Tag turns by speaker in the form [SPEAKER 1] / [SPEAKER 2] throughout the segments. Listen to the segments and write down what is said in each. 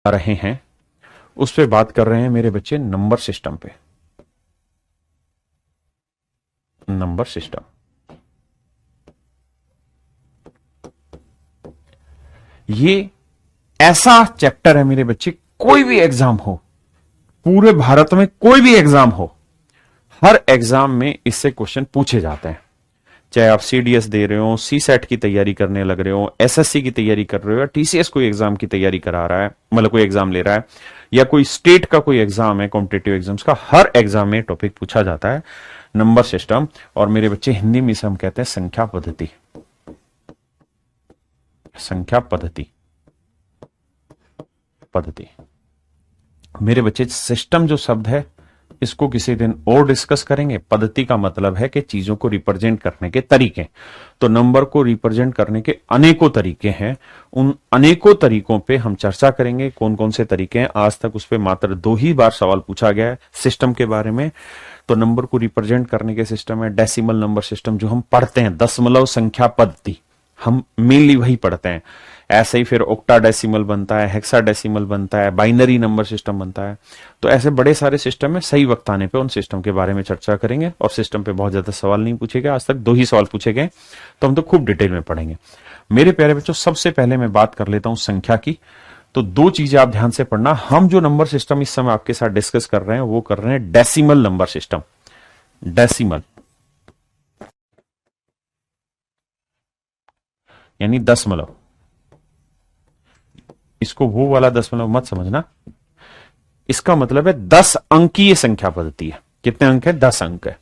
[SPEAKER 1] रहे हैं उस पे बात कर रहे हैं मेरे बच्चे नंबर सिस्टम पे। नंबर सिस्टम ये ऐसा चैप्टर है मेरे बच्चे, कोई भी एग्जाम हो, पूरे भारत में कोई भी एग्जाम हो, हर एग्जाम में इससे क्वेश्चन पूछे जाते हैं। चाहे आप सीडीएस दे रहे हो, सी सेट की तैयारी करने लग रहे हो, एसएससी की तैयारी कर रहे हो, या टीसीएस कोई एग्जाम की तैयारी करा रहा है, मतलब कोई एग्जाम ले रहा है, या कोई स्टेट का कोई एग्जाम है कॉम्पिटेटिव एग्जाम्स का, हर एग्जाम में टॉपिक पूछा जाता है नंबर सिस्टम। और मेरे बच्चे हिंदी में इसे हम कहते हैं संख्या पद्धति। संख्या पद्धति पद्धति मेरे बच्चे सिस्टम जो शब्द है इसको किसी दिन और डिस्कस करेंगे। पद्धति का मतलब है कि चीजों को रिप्रेजेंट करने के तरीके। तो नंबर को रिप्रेजेंट करने के अनेकों तरीके हैं, उन अनेकों तरीकों पे हम चर्चा करेंगे। कौन कौन से तरीके हैं, आज तक उस पर मात्र 2 ही बार सवाल पूछा गया है सिस्टम के बारे में। तो नंबर को रिप्रेजेंट करने के सिस्टम है डेसिमल नंबर सिस्टम, जो हम पढ़ते हैं, दशमलव संख्या पद्धति, हम मेनली वही पढ़ते हैं। ऐसे ही फिर ऑक्टाडेसिमल बनता है, हेक्साडेसिमल बनता है, बाइनरी नंबर सिस्टम बनता है। तो ऐसे बड़े सारे सिस्टम है, सही वक्त आने पे उन सिस्टम के बारे में चर्चा करेंगे। और सिस्टम पे बहुत ज्यादा सवाल नहीं पूछे गए, आज तक 2 ही सवाल पूछे गए, तो हम तो खूब डिटेल में पढ़ेंगे। मेरे प्यारे बच्चों, सबसे पहले मैं बात कर लेता हूं संख्या की। तो 2 चीजें आप ध्यान से पढ़ना। हम जो नंबर सिस्टम इस समय आपके साथ डिस्कस कर रहे हैं वो कर रहे हैं डेसिमल नंबर सिस्टम। डेसिमल यानी दशमलव। इसको वो वाला दशमलव मत समझना, इसका मतलब है 10 अंकीय संख्या पद्धति है। कितने अंक है? 10 अंक है।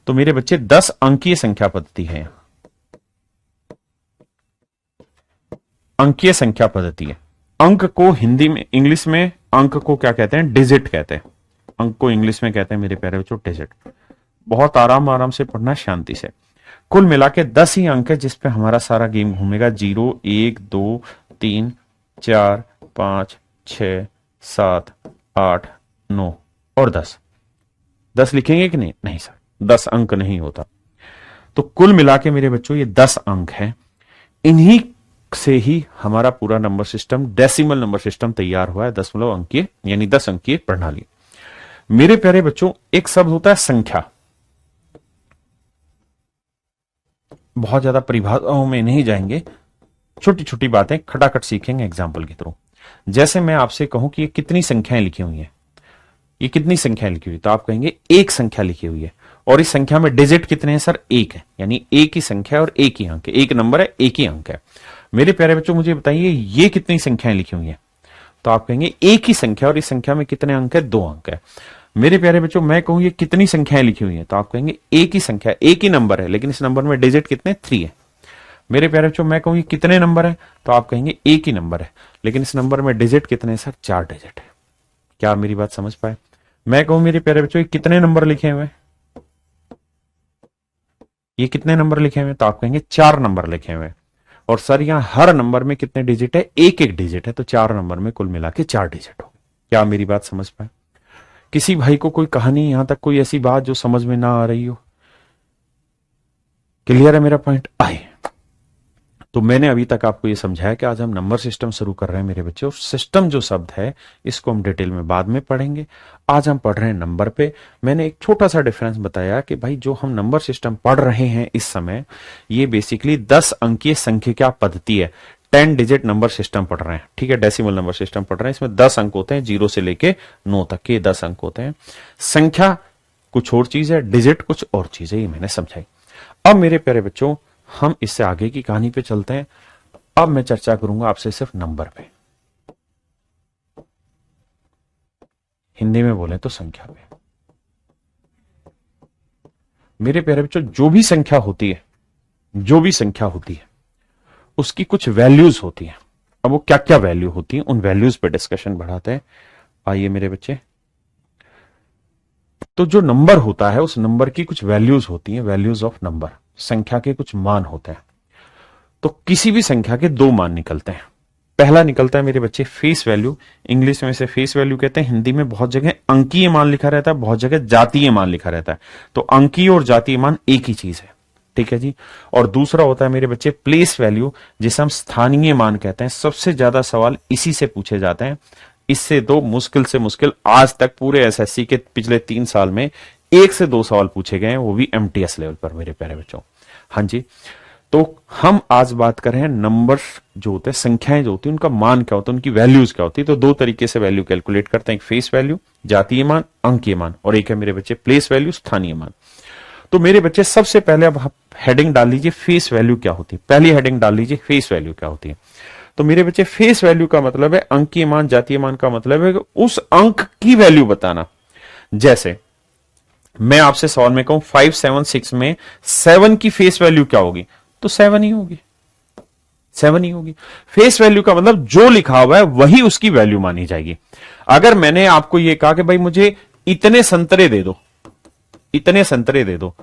[SPEAKER 1] तो मेरे बच्चे 10 अंकीय संख्या पद्धति है, अंकीय संख्या पद्धति है। अंक को हिंदी में, इंग्लिश में अंक को क्या कहते हैं? डिजिट कहते हैं। अंक को इंग्लिश में कहते हैं मेरे प्यारे बच्चों डिजिट। बहुत आराम से पढ़ना, शांति से। कुल मिला के 10 ही अंक है जिसपे हमारा सारा गेम घूमेगा। 0, 1, 2, 3, 4, 5, 6, 7, 8, 9 और 10। 10 लिखेंगे कि नहीं? नहीं सर, 10 अंक नहीं होता। तो कुल मिला के मेरे बच्चों ये 10 अंक हैं। इन्हीं से ही हमारा पूरा number system, decimal number system तैयार हुआ है, दशमलव अंकीय यानी 10 अंकीय प्रणाली। मेरे प्यारे बच्चों, एक शब्द होता है संख्या। बहुत ज्यादा परिभाषाओं में नहीं जाएंगे, छोटी छोटी बातें खटाखट सीखेंगे एग्जाम्पल के थ्रू। जैसे मैं आपसे कहूं कि ये कितनी संख्याएं लिखी हुई हैं, ये कितनी संख्याएं लिखी हुई, तो आप कहेंगे एक संख्या लिखी हुई है। और इस संख्या में डिजिट कितने हैं सर? 1 है, यानी एक ही संख्या और एक ही अंक है, एक नंबर है, एक ही अंक है। मेरे प्यारे बच्चों, मुझे बताइए ये कितनी संख्याएं लिखी हुई हैं, तो आप कहेंगे एक ही संख्या और इस संख्या में कितने अंक है? 2 अंक है। मेरे प्यारे बच्चों, मैं कहूं ये कितनी संख्याएं लिखी हुई हैं, तो आप कहेंगे एक ही संख्या, एक ही नंबर है, लेकिन इस नंबर में डिजिट कितने? 3 है। मेरे प्यारे बच्चों, मैं कहूं ये कितने नंबर है, तो आप कहेंगे एक ही नंबर है, लेकिन इस नंबर में डिजिट कितने हैं सर? 4 डिजिट है। क्या आप मेरी बात समझ पाए? मैं कहूं मेरे प्यारे बच्चों ये कितने नंबर लिखे हुए हैं, ये कितने नंबर लिखे हुए हैं, तो आप कहेंगे 4 नंबर लिखे हुए हैं। और सर यहां हर नंबर में कितने डिजिट है? एक एक डिजिट है, तो 4 नंबर में कुल मिला के 4 डिजिट हो। क्या आप मेरी बात समझ पाए? किसी भाई को कोई कहानी, यहां तक कोई ऐसी बात जो समझ में ना आ रही हो? क्लियर है मेरा पॉइंट? आए तो मैंने अभी तक आपको यह समझाया कि आज हम नंबर सिस्टम शुरू कर रहे हैं मेरे बच्चे। और सिस्टम जो शब्द है इसको हम डिटेल में बाद में पढ़ेंगे। आज हम पढ़ रहे हैं नंबर पे। मैंने एक छोटा सा डिफरेंस बताया कि भाई जो हम नंबर सिस्टम पढ़ रहे हैं इस समय, ये बेसिकली 10 अंकीय संख्या पद्धति है, 10 डिजिट नंबर सिस्टम पढ़ रहे हैं। ठीक है, डेसिमल नंबर सिस्टम पढ़ रहे हैं। इसमें 10 अंक होते हैं, 0 से लेके 9 तक के 10 अंक होते हैं। संख्या कुछ और चीज है, डिजिट कुछ और चीज है, ये मैंने समझाई। अब मेरे प्यारे बच्चों, हम इससे आगे की कहानी पे चलते हैं। अब मैं चर्चा करूंगा आपसे सिर्फ नंबर पे, हिंदी में बोले तो संख्या पे। मेरे प्यारे बच्चों, जो भी संख्या होती है, जो भी संख्या होती है उसकी कुछ वैल्यूज होती हैं। अब वो क्या क्या वैल्यू होती हैं, उन वैल्यूज पे डिस्कशन बढ़ाते हैं। आइए मेरे बच्चे, तो जो नंबर होता है उस नंबर की कुछ वैल्यूज होती हैं, वैल्यूज ऑफ नंबर। संख्या के कुछ मान होते हैं। तो किसी भी संख्या के 2 मान निकलते हैं। पहला निकलता है मेरे बच्चे फेस वैल्यू। इंग्लिश में इसे फेस वैल्यू कहते हैं, हिंदी में बहुत जगह अंकीय मान लिखा रहता है, बहुत जगह जातीय मान लिखा रहता है। तो अंकीय और जातीय मान एक ही चीज है, ठीक है जी। और दूसरा होता है मेरे बच्चे प्लेस वैल्यू, जिसे हम स्थानीय मान कहते हैं। सबसे ज्यादा सवाल इसी से पूछे जाते हैं, इससे तो मुश्किल से मुश्किल आज तक पूरे एसएससी के पिछले 3 साल में 1 से 2 सवाल पूछे गए हैं, वो भी एमटीएस लेवल पर मेरे प्यारे बच्चों। हाँ जी, तो हम आज बात कर रहे हैं नंबर्स जो होते हैं, संख्याएं जो होती है, उनका मान क्या होता है, उनकी वैल्यूज क्या होती है। तो 2 तरीके से वैल्यू कैलकुलेट करते हैं, एक फेस वैल्यू जातीय मान, अंकीय मान, और एक है मेरे बच्चे प्लेस वैल्यू स्थानीय मान। तो मेरे बच्चे सबसे पहले अब हेडिंग डाल लीजिए फेस वैल्यू क्या होती है। पहली हेडिंग डाल लीजिए फेस वैल्यू क्या होती है। तो मेरे बच्चे फेस वैल्यू का मतलब है अंकीय मान, जातीय मान का मतलब है कि उस अंक की वैल्यू बताना। जैसे मैं आपसे सवाल में कहूं 576 में 7 की फेस वैल्यू क्या होगी, तो 7 ही होगी, 7 ही होगी। फेस वैल्यू का मतलब जो लिखा हुआ है वही उसकी वैल्यू मानी जाएगी। अगर मैंने आपको यह कहा कि भाई मुझे इतने संतरे दे दो, इतने संतरे दे दो,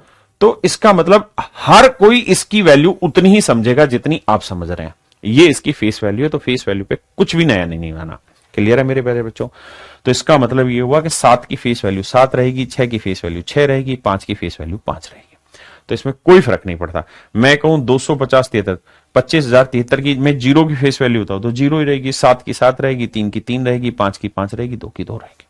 [SPEAKER 1] तो इसका मतलब हर कोई इसकी वैल्यू उतनी ही समझेगा जितनी आप समझ रहे हैं। ये इसकी फेस वैल्यू है। तो फेस वैल्यू पे कुछ भी नया नहीं माना। क्लियर है मेरे प्यारे बच्चों? तो इसका मतलब ये हुआ कि 7 की फेस वैल्यू 7 रहेगी, 6 की फेस वैल्यू 6 रहेगी, 5 की फेस वैल्यू 5 रहेगी। तो इसमें कोई फर्क नहीं पड़ता। मैं कहूं 250 73 25,073 की मैं 0 की फेस वैल्यू बताऊं तो 0 ही रहेगी, 7 की 7 रहेगी, 3 की 3 रहेगी, 5 की 5 रहेगी, 2 की 2 रहेगी।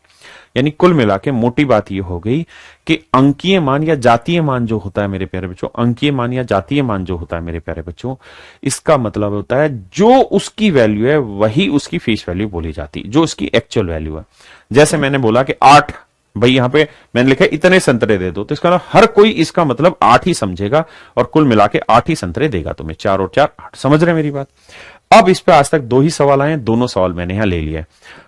[SPEAKER 1] यानी कुल मिला के मोटी बात यह हो गई कि अंकीय मान या जातीय मान जो होता है मेरे प्यारे बच्चों, अंकीय मान या जातीय मान जो होता है मेरे प्यारे बच्चों, इसका मतलब होता है जो उसकी वैल्यू है वही उसकी फेस वैल्यू बोली जाती है, जो उसकी एक्चुअल वैल्यू है। जैसे मैंने बोला कि 8, भाई यहां पे मैंने लिखा इतने संतरे दे दो, तो इसका मतलब हर कोई इसका मतलब 8 ही समझेगा और कुल मिला के 8 ही संतरे देगा तुम्हें। 4 और 4 8। समझ रहे मेरी बात? अब इस पे आज तक 2 ही सवाल आए, दोनों सवाल मैंने यहां ले लिया है।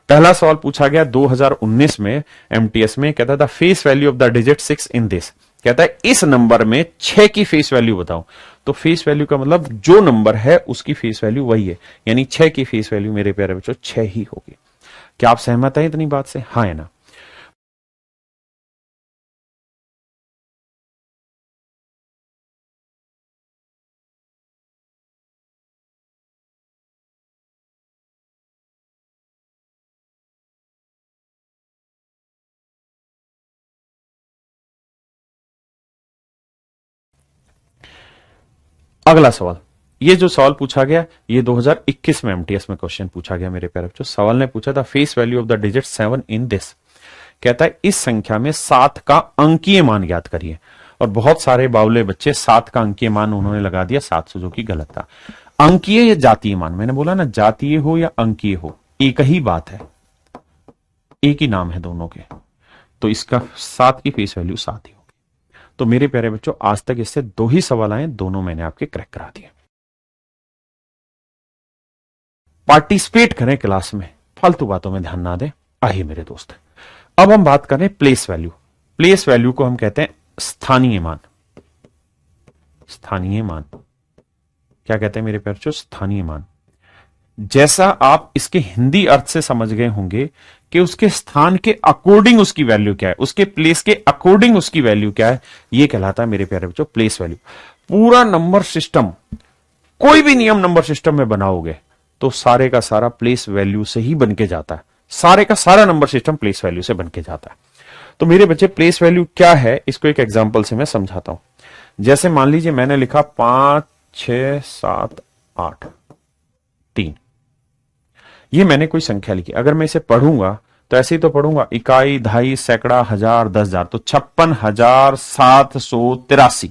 [SPEAKER 1] पहला सवाल पूछा गया 2019 में एमटीएस में, कहता था face value of the digit 6 in this. कहता है इस नंबर में 6 की फेस वैल्यू बताओ। तो फेस वैल्यू का मतलब जो नंबर है उसकी फेस वैल्यू वही है, यानी 6 की फेस वैल्यू मेरे प्यारे बच्चों 6 ही होगी। क्या आप सहमत हैं इतनी बात से? हाँ है ना? अगला सवाल, ये जो सवाल पूछा गया ये 2021 में एमटीएस में क्वेश्चन पूछा गया मेरे प्यारे बच्चों। सवाल ने पूछा था face value of the digit 7 in this. कहता है इस संख्या में 7 का अंकीय मान ज्ञात करिए। और बहुत सारे बावले बच्चे 7 का अंकीय मान उन्होंने लगा दिया 700, जो कि गलत था। अंकीय या जातीय मान, मैंने बोला ना जातीय हो या अंकीय हो एक ही बात है, एक ही नाम है दोनों के। तो इसका 7 की फेस वैल्यू 7 ही होगी। तो मेरे प्यारे बच्चों आज तक इससे 2 ही सवाल आए, दोनों मैंने आपके क्रैक करा दिए। पार्टिसिपेट करें क्लास में, फालतू बातों में ध्यान ना दें। आइए मेरे दोस्त, अब हम बात करें प्लेस वैल्यू। प्लेस वैल्यू को हम कहते हैं स्थानीय मान। स्थानीय मान क्या कहते हैं मेरे प्यारे बच्चों? स्थानीय मान। जैसा आप इसके हिंदी अर्थ से समझ गए होंगे कि उसके स्थान के अकॉर्डिंग उसकी वैल्यू क्या है, उसके प्लेस के अकॉर्डिंग उसकी वैल्यू क्या है, यह कहलाता है मेरे प्यारे बच्चों प्लेस वैल्यू। पूरा नंबर सिस्टम, कोई भी नियम नंबर सिस्टम में बनाओगे तो सारे का सारा प्लेस वैल्यू से ही बन के जाता है। सारे का सारा नंबर सिस्टम प्लेस वैल्यू से बन के जाता है। तो मेरे बच्चे प्लेस वैल्यू क्या है इसको एक एग्जांपल से मैं समझाता हूं। जैसे मान लीजिए मैंने लिखा 5 6 7 8 3, ये मैंने कोई संख्या लिखी। अगर मैं इसे पढ़ूंगा तो ऐसे ही तो पढ़ूंगा, इकाई, दहाई, सैकड़ा, हजार, 10,000, तो 56,783।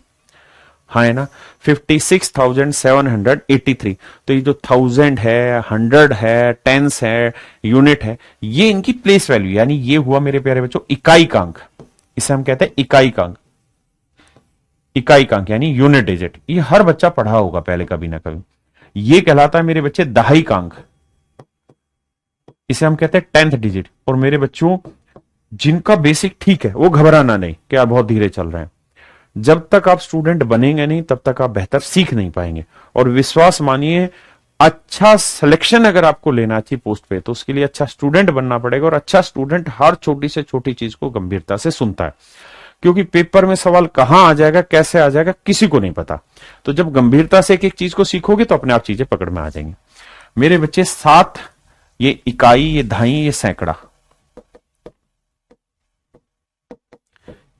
[SPEAKER 1] हाँ है ना? 56,783। तो ये जो 1000 है, 100 है, टेंस है, यूनिट है, ये इनकी प्लेस वैल्यू, यानी ये हुआ मेरे प्यारे बच्चों इकाई का अंक। इसे हम कहते हैं इकाई का अंक। इकाई का अंक यानी यूनिट डिजिट। ये हर बच्चा पढ़ा होगा पहले कभी ना कभी। ये कहलाता है मेरे बच्चे दहाई का अंक। इसे हम कहते हैं 10th डिजिट। और मेरे बच्चों जिनका बेसिक ठीक है वो घबराना नहीं कि आप बहुत धीरे चल रहे हैं। जब तक आप स्टूडेंट बनेंगे नहीं तब तक आप बेहतर सीख नहीं पाएंगे। और विश्वास मानिए, अच्छा सिलेक्शन अगर आपको लेना अच्छी पोस्ट पे तो उसके लिए अच्छा स्टूडेंट बनना पड़ेगा। और अच्छा स्टूडेंट हर छोटी से छोटी चीज को गंभीरता से सुनता है, क्योंकि पेपर में सवाल कहां आ जाएगा, कैसे आ जाएगा, किसी को नहीं पता। तो जब गंभीरता से एक एक चीज को सीखोगे तो अपने आप चीजें पकड़ में आ जाएंगी। मेरे बच्चे 7, ये इकाई, ये दहाई, ये सैकड़ा,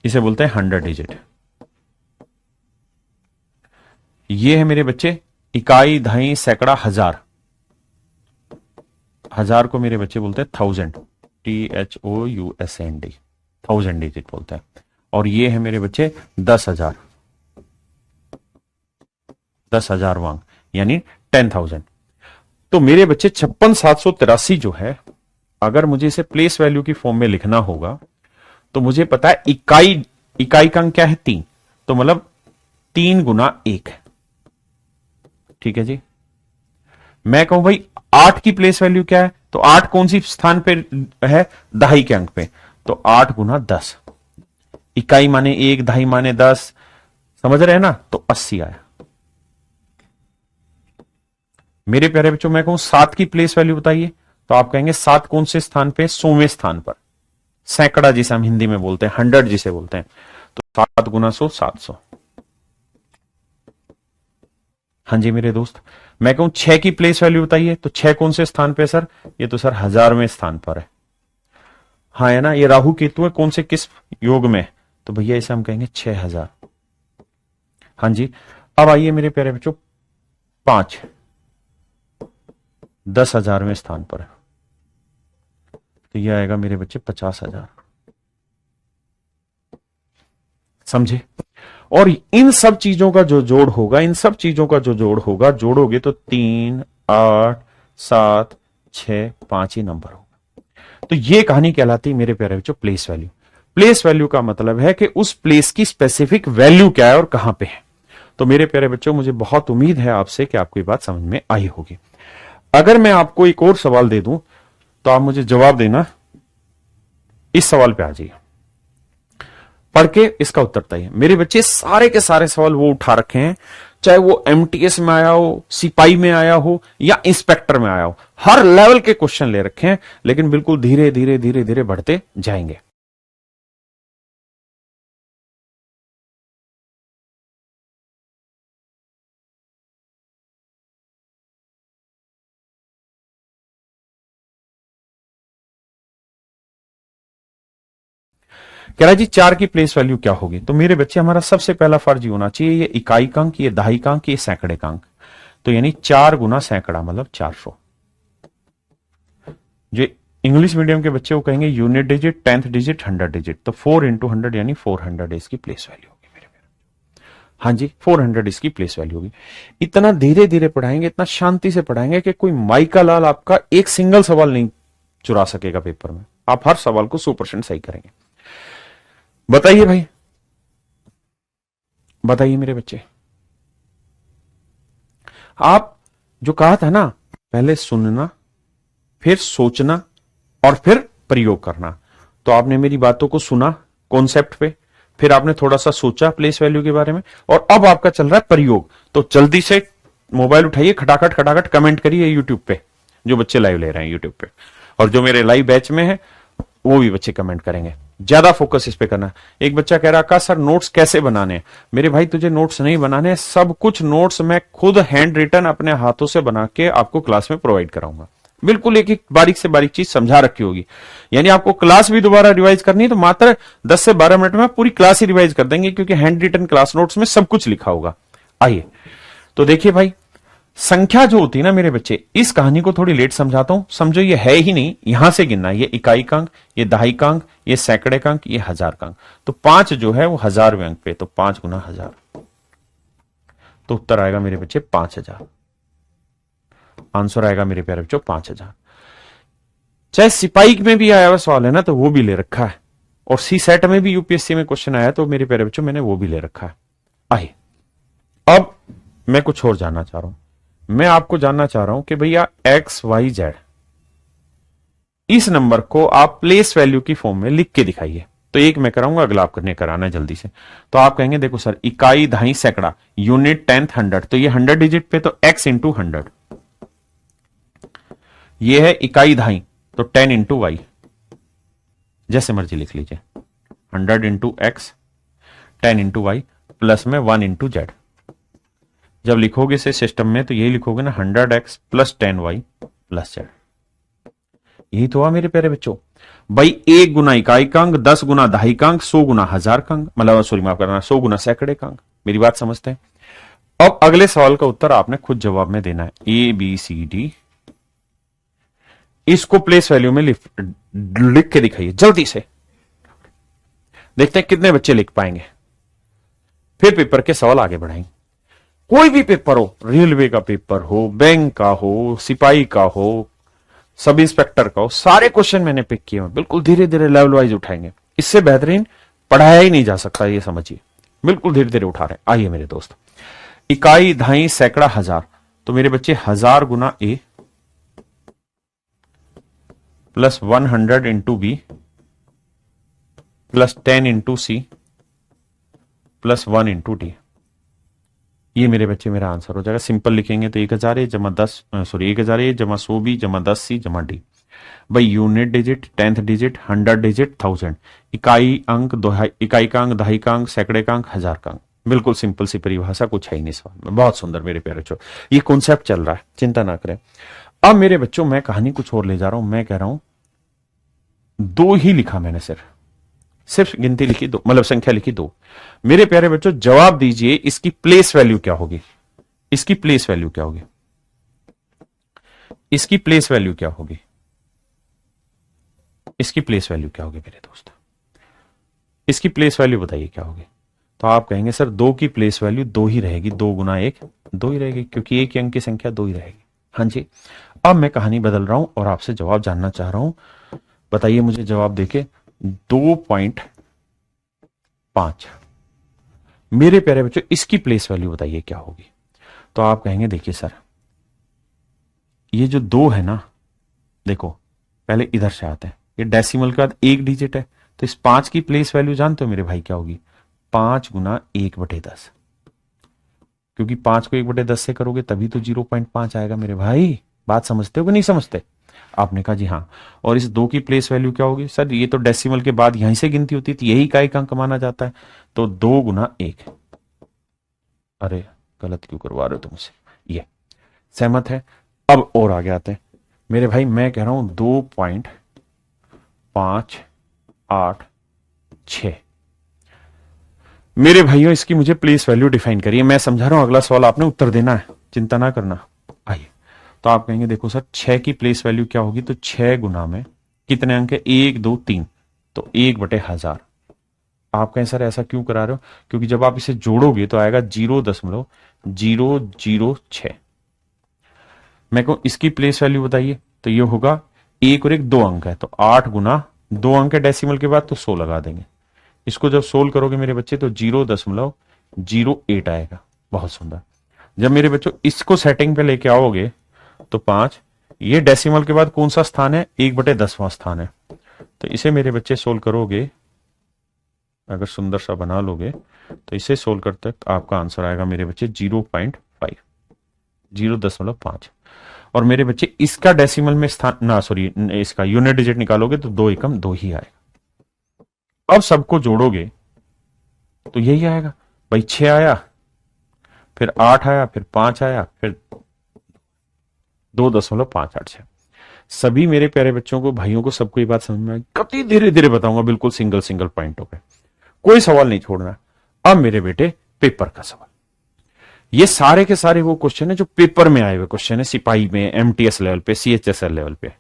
[SPEAKER 1] इसे बोलते हैं 100 डिजिट। ये है मेरे बच्चे इकाई, दहाई, सैकड़ा, हजार। हजार को मेरे बच्चे बोलते हैं थाउजेंड, THOUSAND, थाउजेंड डिजिट बोलते हैं। और ये है मेरे बच्चे 10,000, 10,000 वांग यानी 10,000। तो मेरे बच्चे 56,783 जो है, अगर मुझे इसे प्लेस वैल्यू की फॉर्म में लिखना होगा तो मुझे पता है इकाई का अंक क्या है 3, तो मतलब 3 गुना 1 है। ठीक है जी। मैं कहूं भाई 8 की प्लेस वैल्यू क्या है, तो 8 कौन सी स्थान पे है, दहाई के अंक पे, तो 8 गुना 10, इकाई माने 1, दहाई माने 10, समझ रहे हैं ना, तो 80 आया। मेरे प्यारे बच्चों मैं कहूं 7 की प्लेस वैल्यू बताइए, तो आप कहेंगे 7 कौन से स्थान पे, 100वें स्थान पर, सैकड़ा जिसे हम हिंदी में बोलते हैं, 100 जिसे बोलते हैं, तो 7 गुना 100 700। हाँ जी मेरे दोस्त। मैं कहूं 6 की प्लेस वैल्यू बताइए, तो 6 कौन से स्थान पे सर, ये तो सर 1000वें स्थान पर है। हाँ है ना, ये राहु केतु है, कौन से किस योग में, तो भैया इसे हम कहेंगे 6000। हाँ जी। अब आइए मेरे प्यारे बच्चों 5 10,000वें स्थान पर है, तो यह आएगा मेरे बच्चे 50,000। समझे। और इन सब चीजों का जो जोड़ होगा, इन सब चीजों का जो जोड़ होगा, जोड़ोगे तो 3, 8, 7, 6, 5 ही नंबर होगा। तो ये कहानी कहलाती है मेरे प्यारे बच्चों प्लेस वैल्यू। प्लेस वैल्यू का मतलब है कि उस प्लेस की स्पेसिफिक वैल्यू क्या है और कहां पे है। तो मेरे प्यारे बच्चों मुझे बहुत उम्मीद है आपसे कि आपको ये बात समझ में आई होगी। अगर मैं आपको एक और सवाल दे दूं तो आप मुझे जवाब देना, इस सवाल पे आ जाइए, पढ़ के इसका उत्तर बताइए। मेरे बच्चे सारे के सारे सवाल वो उठा रखे हैं, चाहे वो MTS में आया हो, सिपाही में आया हो या इंस्पेक्टर में आया हो, हर लेवल के क्वेश्चन ले रखे हैं, लेकिन बिल्कुल धीरे धीरे धीरे धीरे बढ़ते जाएंगे। कह रहा जी 4 की प्लेस वैल्यू क्या होगी, तो मेरे बच्चे हमारा सबसे पहला फर्ज ये होना चाहिए, ये इकाई का अंक, ये दहाई का अंक, ये सैकड़े का अंक, तो यानी 4 गुना सैकड़ा मतलब 400। जो इंग्लिश मीडियम के बच्चे वो कहेंगे unit digit, 10th digit, 100 digit, तो 4 इंटू 100 यानी 400 इसकी प्लेस वैल्यू होगी मेरे। हाँ जी 400 इसकी प्लेस वैल्यू होगी। इतना धीरे धीरे पढ़ाएंगे, इतना शांति से पढ़ाएंगे कि कोई माइका लाल आपका एक सिंगल सवाल नहीं चुरा सकेगा पेपर में, आप हर सवाल को 100% सही करेंगे। बताइए भाई, बताइए मेरे बच्चे, आप जो कहा था ना, पहले सुनना, फिर सोचना और फिर प्रयोग करना, तो आपने मेरी बातों को सुना कॉन्सेप्ट पे, फिर आपने थोड़ा सा सोचा प्लेस वैल्यू के बारे में, और अब आपका चल रहा है प्रयोग। तो जल्दी से मोबाइल उठाइए, खटाखट खटाखट कमेंट करिए यूट्यूब पे, जो बच्चे लाइव ले रहे हैं यूट्यूब पे, और जो मेरे लाइव बैच में है वो भी बच्चे कमेंट करेंगे। ज्यादा फोकस इस पे करना। एक बच्चा कह रहा का सर नोट्स कैसे बनाने हैं, मेरे भाई तुझे नोट्स नहीं बनाने, सब कुछ नोट्स मैं खुद हैंड रिटन अपने हाथों से बना के आपको क्लास में प्रोवाइड कराऊंगा। बिल्कुल एक एक बारीक से बारीक चीज समझा रखी होगी, यानी आपको क्लास भी दोबारा रिवाइज करनी है तो मात्र 10 से 12 मिनट में पूरी क्लास ही रिवाइज कर देंगे, क्योंकि हैंड रिटन क्लास नोट्स में सब कुछ लिखा होगा। आइए तो देखिए भाई, संख्या जो होती है ना मेरे बच्चे, इस कहानी को थोड़ी लेट समझाता हूं, समझो ये है ही नहीं, यहां से गिनना, ये इकाई का अंक, ये दहाई का अंक, ये सैकड़े का अंक, ये हजार का अंक, तो 5 जो है वो 1000वें अंक पे, तो 5 गुना 1000, तो उत्तर आएगा मेरे बच्चे 5000। आंसर आएगा मेरे प्यारे बच्चों 5000। चाहे सिपाही में भी आया हुआ सवाल है ना, तो वो भी ले रखा है, और सी सेट में भी यूपीएससी में क्वेश्चन आया तो मेरे प्यारे बच्चों मैंने वो भी ले रखा है। आइए अब मैं कुछ और जानना चाह रहा हूं, मैं आपको जानना चाह रहा हूं कि भैया XYZ, इस नंबर को आप प्लेस वैल्यू की फॉर्म में लिख के दिखाइए। तो एक मैं कराऊंगा, अगला आप करने कराना है जल्दी से। तो आप कहेंगे देखो सर, इकाई, दहाई, सैकड़ा, यूनिट, 10th, 100, तो ये 100 डिजिट पे, तो X इंटू 100, ये है इकाई दहाई, तो 10 इंटू वाई, जैसे मर्जी लिख लीजिए, 100 इंटू एक्स, 10 इंटू वाई, प्लस में 1 इंटू जेड। जब लिखोगे इसे सिस्टम में तो यही लिखोगे ना, 100x plus 10y plus Z. यही तो हुआ मेरे प्यारे बच्चों। भाई 1 गुना इकाई का अंक, 10 गुना दहाई का अंक, 100 गुना हजार का अंक, मतलब सॉरी माफ करना, 100 गुना सैकड़े का अंक। मेरी बात समझते हैं। अब अगले सवाल का उत्तर आपने खुद जवाब में देना है, A B C D इसको प्लेस वैल्यू में लिख के दिखाइए जल्दी से, देखते हैं कितने बच्चे लिख पाएंगे। फिर पेपर के सवाल आगे बढ़ाएंगे। कोई भी पेपर हो, रेलवे का पेपर हो, बैंक का हो, सिपाही का हो, सब इंस्पेक्टर का हो, सारे क्वेश्चन मैंने पिक किए हैं, बिल्कुल धीरे धीरे लेवल वाइज उठाएंगे। इससे बेहतरीन पढ़ाया ही नहीं जा सकता, ये समझिए, बिल्कुल धीरे धीरे उठा रहे हैं। आइए मेरे दोस्त, इकाई, दहाई, सैकड़ा, हजार, तो मेरे बच्चे 1000 गुना a plus 100 into b plus 10 into c plus 1 into d, ये मेरे बच्चे मेरा आंसर हो जाएगा। सिंपल लिखेंगे तो 1000 ए जमा 10 सॉरी 1000 ए जमा 100 बी जमा 10 सी जमा डी। भाई unit digit, 10th digit, 100 digit, 1000, इकाई अंक, इकाई का अंक, दहाई का अंक, सैकड़े का अंक, हजार का अंक। बिल्कुल सिंपल सी परिभाषा, कुछ है ही नहीं सवाल में। बहुत सुंदर मेरे प्यारे बच्चों, ये कॉन्सेप्ट चल रहा है, चिंता ना करें। अब मेरे बच्चों मैं कहानी कुछ और ले जा रहा हूं। मैं कह रहा हूं 2 ही लिखा मैंने, सिर्फ गिनती लिखी 2, मतलब संख्या लिखी 2। मेरे प्यारे बच्चों जवाब दीजिए, इसकी प्लेस वैल्यू क्या होगी? इसकी प्लेस वैल्यू क्या होगी? इसकी प्लेस वैल्यू क्या होगी? इसकी प्लेस वैल्यू क्या होगी मेरे दोस्त? इसकी प्लेस वैल्यू बताइए क्या होगी? तो आप कहेंगे सर 2 की प्लेस वैल्यू 2 ही रहेगी, 2 गुना 1 2 ही रहेगी, क्योंकि एक अंक की संख्या 2 ही रहेगी। हाँ जी। अब मैं कहानी बदल रहा हूं और आपसे जवाब जानना चाह रहा हूं। बताइए मुझे जवाब देके 2.5। मेरे प्यारे बच्चों इसकी प्लेस वैल्यू बताइए क्या होगी? तो आप कहेंगे देखिए सर, ये जो 2 है ना, देखो पहले इधर से आते हैं, ये डेसिमल के बाद 1 डिजिट है, तो इस 5 की प्लेस वैल्यू जानते हो मेरे भाई क्या होगी? 5 गुना 1/10, क्योंकि 5 को 1/10 से करोगे तभी तो 0.5 आएगा मेरे भाई। बात समझते हो कि नहीं समझते? आपने कहा जी हाँ। और इस 2 की प्लेस वैल्यू क्या होगी? सर ये तो डेसिमल के बाद यहीं से गिनती होती थी, यही इकाई का अंक माना जाता है, तो 2 गुना 1। अरे गलत क्यों करवा रहे हो तुम मुझसे? ये सहमत है? अब और आगे आते हैं मेरे भाई, मैं कह रहा हूं 2.586। मेरे भाइयों इसकी मुझे प्लेस वैल्यू डिफाइन करिए। मैं समझा रहा हूं, अगला सवाल आपने उत्तर देना है, चिंता ना करना। आइए, तो आप कहेंगे देखो सर 6 की प्लेस वैल्यू क्या होगी? तो 6 गुना में कितने अंक है? 1 2 3, तो 1/1000। आप कहें सर ऐसा क्यों करा रहे हो? क्योंकि जब आप इसे जोड़ोगे तो आएगा 0.006। मैं कहूं इसकी प्लेस वैल्यू बताइए, तो ये होगा 1 और 1 2 अंक है, तो 8 गुना 2 अंक है डेसिमल के बाद, तो 100 लगा देंगे। इसको जब सोल्व करोगे मेरे बच्चे तो 0.08 आएगा। बहुत सुंदर। जब मेरे बच्चों इसको सेटिंग पे लेके आओगे तो 5, ये डेसिमल के बाद कौन सा स्थान है? 1/10वां स्थान है। तो इसे मेरे बच्चे सोल्व करोगे, अगर सुंदर सा बना लोगे तो इसे सोल्व करते आपका आंसर आएगा मेरे बच्चे 0.5, 0.5। और मेरे बच्चे इसका डेसिमल में स्थान ना, सॉरी इसका यूनिट डिजिट निकालोगे तो 2 एकम 2 ही आएगा। अब सबको जोड़ोगे तो यही आएगा भाई, 6 आया, फिर 8 आया, फिर 5 आया, फिर 2.586। सभी मेरे प्यारे बच्चों को, भाइयों को, सबको ये बात समझ में आई? कति धीरे धीरे बताऊंगा, बिल्कुल सिंगल सिंगल पॉइंटों पे, कोई सवाल नहीं छोड़ना। अब मेरे बेटे पेपर का सवाल, ये सारे के सारे वो क्वेश्चन है जो पेपर में आए हुए क्वेश्चन है, सिपाही में, एमटीएस लेवल पे, सीएचएसएल लेवल पे।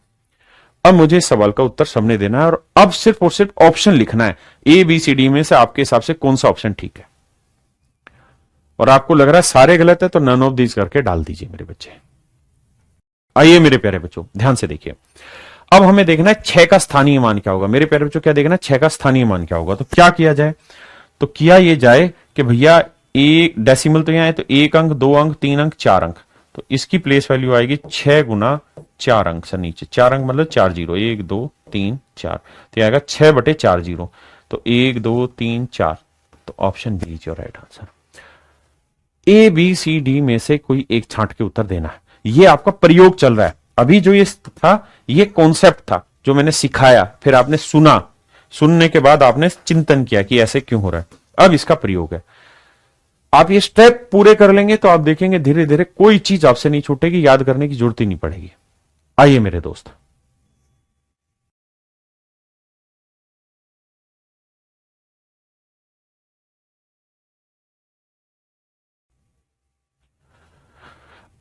[SPEAKER 1] अब मुझे इस सवाल का उत्तर सामने देना है और अब सिर्फ और सिर्फ ऑप्शन लिखना है, ए बी सी डी में से आपके हिसाब से कौन सा ऑप्शन ठीक है। और आपको लग रहा है सारे गलत है तो नन ऑफ दीज करके डाल दीजिए मेरे बच्चे। आइए मेरे प्यारे बच्चों ध्यान से देखिए, अब हमें देखना है 6 का स्थानीय मान क्या होगा। मेरे प्यारे बच्चों क्या देखना है? 6 का स्थानीय मान क्या होगा। तो क्या किया जाए? तो किया ये जाए कि भैया एक डेसिमल तो यहां है, तो 1 अंक, 2 अंक, 3 अंक, 4 अंक, तो इसकी प्लेस वैल्यू आएगी 6 गुना 4 अंक से नीचे, 4 अंक मतलब 4 जीरो, 1 2 3 4, तो आएगा 6/4 जीरो, तो 1 2 3 4, तो option B is your right answer. A B C D में से कोई एक छांट के उत्तर देना है। ये आपका प्रयोग चल रहा है, अभी जो ये था ये कॉन्सेप्ट था जो मैंने सिखाया, फिर आपने सुना, सुनने के बाद आपने चिंतन किया कि ऐसे क्यों हो रहा है, अब इसका प्रयोग है। आप ये स्टेप पूरे कर लेंगे तो आप देखेंगे धीरे धीरे कोई चीज आपसे नहीं छूटेगी, याद करने की जरूरत ही नहीं पड़ेगी। आइए मेरे दोस्त,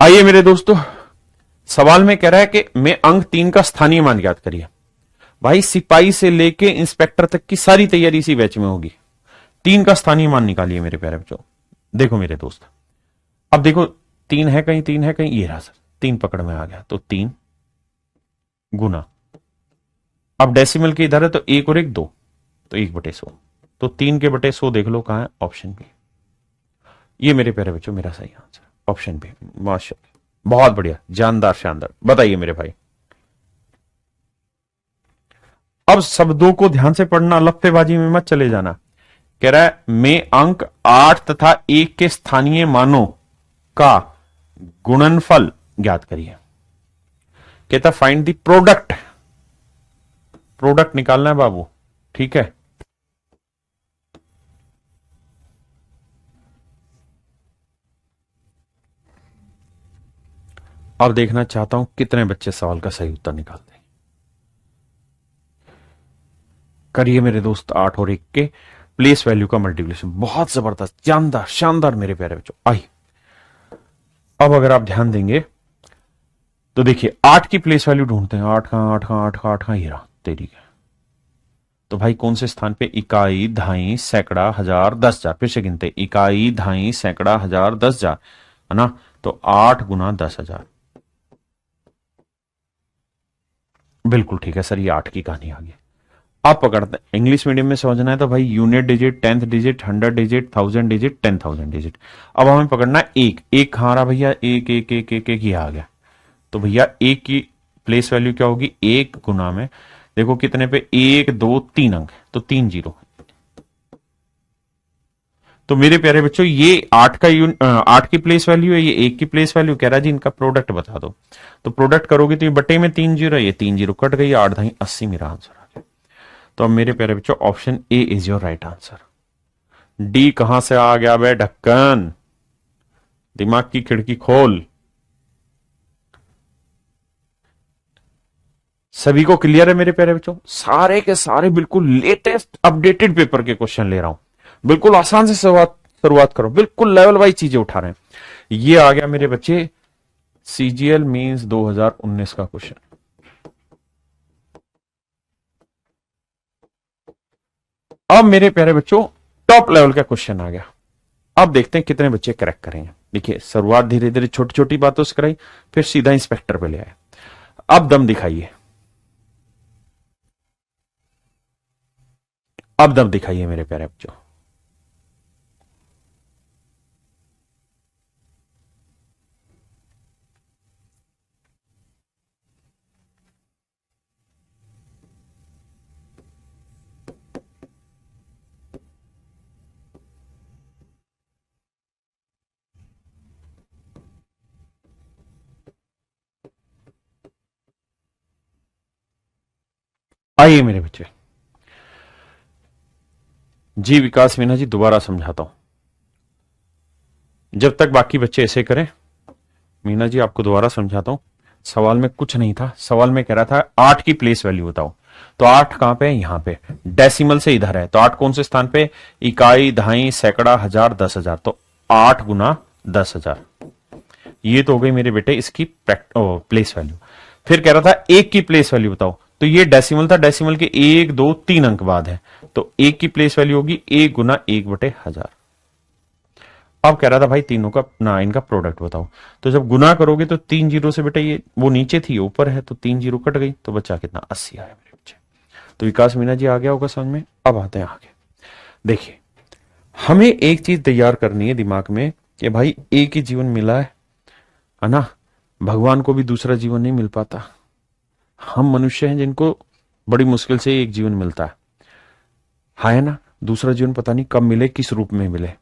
[SPEAKER 1] आइए मेरे दोस्तों, सवाल में कह रहा है कि मैं अंक 3 का स्थानीय मान ज्ञात करिए। भाई सिपाही से लेके इंस्पेक्टर तक की सारी तैयारी इसी बैच में होगी। 3 का स्थानीय मान निकालिए मेरे प्यारे बच्चों। देखो मेरे दोस्त, अब देखो 3 है कहीं, 3 है कहीं, ये रहा सर, 3 पकड़ में आ गया, तो 3 गुना, अब डेसिमल के इधर है तो 1 और 1 2, तो 1/100, तो 3 के बटे 100 देख लो कहां है, ऑप्शन बी। ये मेरे प्यारे बच्चों मेरा सही आंसर, ऑप्शन बी। माशाल्लाह, बहुत बढ़िया, जानदार, शानदार। बताइए मेरे भाई, अब शब्दों को ध्यान से पढ़ना, लफ्तेबाजी में मत चले जाना। कह रहा है मैं अंक 8 तथा 1 के स्थानीय मानों का गुणनफल ज्ञात करिए। कहता फाइंड द प्रोडक्ट, प्रोडक्ट निकालना है बाबू, ठीक है। अब देखना चाहता हूं कितने बच्चे सवाल का सही उत्तर निकालते हैं। करिए मेरे दोस्त, 8 और 1 के प्लेस वैल्यू का मल्टीप्लिकेशन, बहुत जबरदस्त, जानदार, शानदार मेरे प्यारे बच्चों। आइए अब अगर आप ध्यान देंगे तो देखिए 8 की प्लेस वैल्यू ढूंढते हैं। 8 कहां, 8 कहां, 8 कहां, 8 कहां, ये रहा, तेरी है। तो भाई कौन से स्थान पे, इकाई, दहाई, सैकड़ा, हजार, 10,000, फिर से गिनते, इकाई, दहाई, सैकड़ा, हजार, 10,000, है ना। तो 8 गुना 10,000, बिल्कुल ठीक है सर, ये 8 की कहानी आ गई। आप पकड़ते, इंग्लिश मीडियम में समझना है तो भाई unit digit, 10th digit, 100 digit, 1000 digit, 10,000 digit. अब हमें पकड़ना है एक, एक कहां रहा भैया, एक एक एक एक एक, ये आ गया। तो भैया एक की प्लेस वैल्यू क्या होगी, 1 गुना में, देखो कितने पे, 1 2 3 अंक, तो 3 जीरो। तो मेरे प्यारे बच्चों ये 8 का 8 की प्लेस वैल्यू है, ये 1 की प्लेस वैल्यू। कह रहा है जी इनका प्रोडक्ट बता दो। तो प्रोडक्ट करोगे तो ये बटे में 3 जीरो, ये 3 जीरो कट गई, 8 दहाई 80 मेरा आंसर आ गया। तो अब मेरे प्यारे बच्चों option A is your right answer. D कहां से आ गया बे ढक्कन, दिमाग की खिड़की खोल। सभी को क्लियर है मेरे प्यारे बच्चों, सारे के सारे बिल्कुल लेटेस्ट अपडेटेड पेपर के क्वेश्चन ले रहा हूं, बिल्कुल आसान से शुरुआत करो, बिल्कुल लेवल वाइज चीजें उठा रहे हैं। ये आ गया मेरे बच्चे सीजीएल मींस 2019 का क्वेश्चन। अब मेरे प्यारे बच्चों टॉप लेवल का क्वेश्चन आ गया। अब देखते हैं कितने बच्चे करेक्ट करेंगे। देखिए शुरुआत धीरे धीरे छोटी छोटी बातों से कराई, फिर सीधा इंस्पेक्टर पे ले आए। अब दम दिखाइए, अब दम दिखाइए मेरे प्यारे बच्चों। आइए मेरे बच्चे, जी विकास मीना जी दोबारा समझाता हूं, जब तक बाकी बच्चे ऐसे करें। मीना जी आपको दोबारा समझाता हूं, सवाल में कुछ नहीं था। सवाल में कह रहा था 8 की प्लेस वैल्यू बताओ, तो 8 कहां पे है, यहां पे, डेसिमल से इधर है, तो 8 कौन से स्थान पे, इकाई, दहाई, सैकड़ा, हजार, 10,000, तो 8 गुना 10,000। ये तो हो गई मेरे बेटे इसकी प्लेस वैल्यू। फिर कह रहा था 1 की प्लेस वैल्यू बताओ, तो ये डेसिमल था, डेसिमल के 1 2 3 अंक बाद है, तो 1 की प्लेस वैल्यू होगी 1 गुना 1/1000। अब कह रहा था भाई तीनों का ना, इनका प्रोडक्ट बताओ, तो जब गुना करोगे तो 3 जीरो से बेटा, ये वो नीचे थी ऊपर है, तो 3 जीरो कट गई, तो बचा कितना, 80 आया मेरे बच्चे। तो विकास मीना जी आ गया होगा समझ में। अब आते हैं आगे। देखिए हमें एक चीज तैयार करनी है दिमाग में कि भाई एक ही जीवन मिला है ना, भगवान को भी दूसरा जीवन नहीं मिल पाता। हम मनुष्य हैं जिनको बड़ी मुश्किल से एक जीवन मिलता है ना, दूसरा जीवन पता नहीं कब मिले, किस रूप में मिले।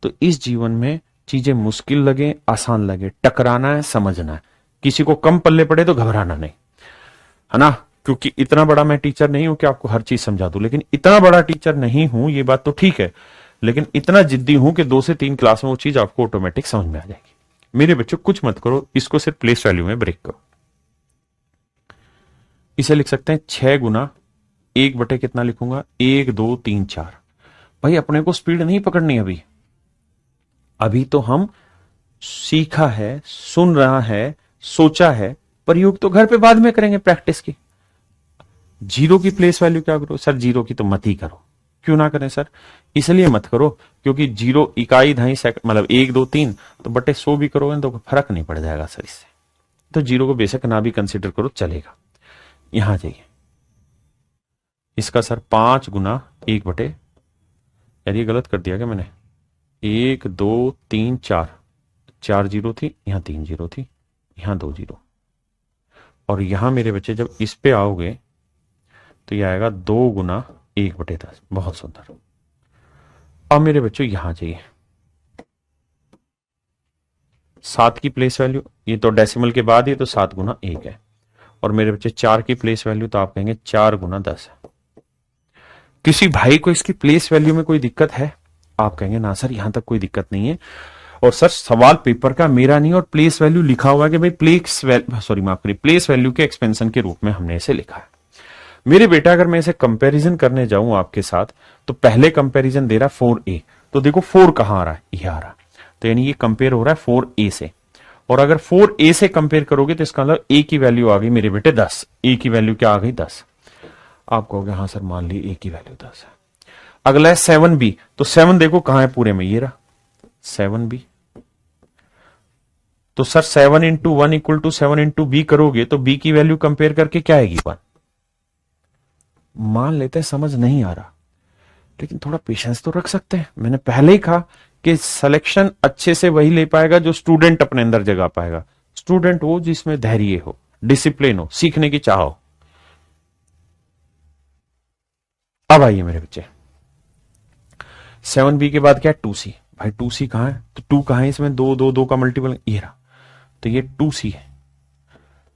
[SPEAKER 1] तो इस जीवन में चीजें मुश्किल लगे आसान लगे, टकराना है, समझना है। किसी को कम पल्ले पड़े तो घबराना नहीं, है ना, क्योंकि इतना बड़ा मैं टीचर नहीं हूं कि आपको हर चीज समझा दूं, लेकिन इतना बड़ा टीचर नहीं हूं, ये बात तो ठीक है, लेकिन इतना जिद्दी हूं कि 2 से 3 क्लास में वो चीज आपको ऑटोमेटिक समझ में आ जाएगी। मेरे बच्चों कुछ मत करो, इसको सिर्फ प्लेस वैल्यू में ब्रेक करो। इसे लिख सकते हैं 6 गुना 1 बटे कितना लिखूंगा, 1 2 3 4। भाई अपने को स्पीड नहीं पकड़नी अभी, अभी तो हम सीखा है, सुन रहा है, सोचा है, प्रयोग तो घर पे बाद में करेंगे प्रैक्टिस की। जीरो की प्लेस वैल्यू क्या करो सर, जीरो की तो मत ही करो। क्यों ना करें सर, इसलिए मत करो क्योंकि जीरो इकाई दहाई सेकंड मतलब 1 2 3 तो बटे 100 भी करोगे तो फर्क नहीं पड़ जाएगा सर इससे। तो जीरो को बेशक ना भी कंसिडर करो चलेगा। यहां जाइए, इसका सर 5 गुना 1 बटे, यार ये गलत कर दिया क्या मैंने, 1 2 3 4, 4 जीरो थी, यहां 3 जीरो थी, यहां 2 जीरो, और यहां मेरे बच्चे जब इस पे आओगे तो यह आएगा 2 गुना 1 बटे 10। बहुत सुंदर। अब मेरे बच्चों यहां जाइए, 7 की प्लेस वैल्यू, ये तो डेसिमल के बाद ये तो 7 गुना 1 है, और मेरे बच्चे 4 की प्लेस वैल्यू तो आप कहेंगे 4 गुना 10 है। किसी भाई को इसकी प्लेस वैल्यू में कोई दिक्कत है? आप कहेंगे ना सर यहां तक कोई दिक्कत नहीं है, और सर सवाल पेपर का मेरा नहीं और प्लेस वैल्यू लिखा हुआ है कि भाई प्लेस वैल्यू के एक्सपेंशन के रूप में हमने इसे लिखा है। मेरे बेटा अगर मैं इसे कंपैरिजन करने जाऊं आपके साथ तो पहले कंपैरिजन दे रहा है 4a, तो देखो 4 कहां आ रहा है, ये आ रहा है, तो यानी ये कंपेयर हो रहा है 4a से, और अगर 4a से कंपेयर करोगे तो इसका मतलब a की वैल्यू आ गई मेरे बेटे 10। a की वैल्यू क्या आ गई 10। आप कहोगे हाँ सर मान ली a की वैल्यू 10 है। अगला है 7b, तो 7 देखो कहां है पूरे में, ये रहा 7b, तो sir 7 into 1 equal to 7 into b करोगे तो b की वैल्यू कंपेयर करके क्या आएगी 1। मान लेते हैं समझ नहीं आ रहा, लेकिन थोड़ा पेशेंस तो रख सकते हैं। मैंने पहले ही कहा कि सिलेक्शन अच्छे से वही ले पाएगा जो स्टूडेंट अपने अंदर जगा पाएगा। स्टूडेंट वो जिसमें धैर्य हो, डिसिप्लिन हो, सीखने की चाह हो। अब आइए मेरे बच्चे, 7b के बाद क्या है 2c। भाई 2c कहां है, तो 2 कहां है इसमें, 2 2 2 का मल्टीपल ये रहा, तो ये 2c है।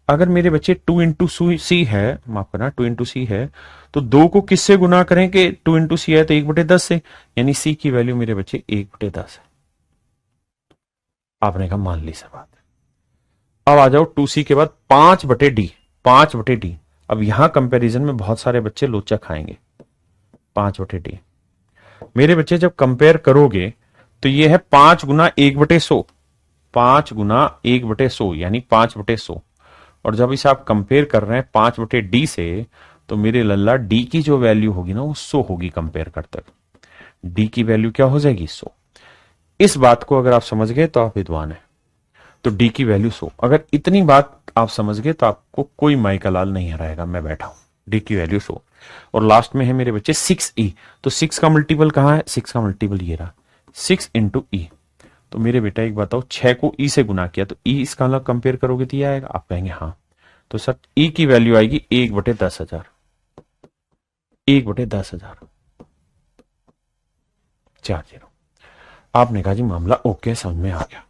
[SPEAKER 1] अगर मेरे बच्चे 2 इंटू सी है, माफ करना 2 इंटू सी है, तो 2 को किससे गुना करें कि 2 इंटू सी है तो 1/10 से, यानी सी की वैल्यू मेरे बच्चे 1/10 है। आपने कहा मान ली सर बात। अब आ जाओ 2c के बाद 5/d, 5/d। अब यहां कंपैरिजन में बहुत सारे बच्चे लोचा खाएंगे। 5/d मेरे बच्चे जब कंपेयर करोगे तो ये है 5 गुना 1/100, 5 गुना 1/100 यानी 5/100, और जब इसे आप कंपेयर कर रहे हैं 5/d से तो मेरे लल्ला d की जो वैल्यू होगी ना वो 100 होगी। कंपेयर करते d की वैल्यू क्या हो जाएगी 100। इस बात को अगर आप समझ गए तो आप विद्वान हैं। तो d की वैल्यू 100, अगर इतनी बात आप समझ गए तो आपको कोई माई का लाल नहीं हराएगा, मैं बैठा हूं। d की वैल्यू 100, और लास्ट में है मेरे बच्चे 6e, तो 6 का मल्टीपल कहां है, 6 का मल्टीपल ये रहा 6 इंटू ई। तो मेरे बेटा एक बताओ 6 को e से गुना किया तो e इसका मतलब कंपेयर करोगे तो ये आएगा। आप कहेंगे हाँ, तो सर e की वैल्यू आएगी 1/10,000, 1/10,000, 4 0। आपने कहा जी मामला ओके, समझ में आ गया।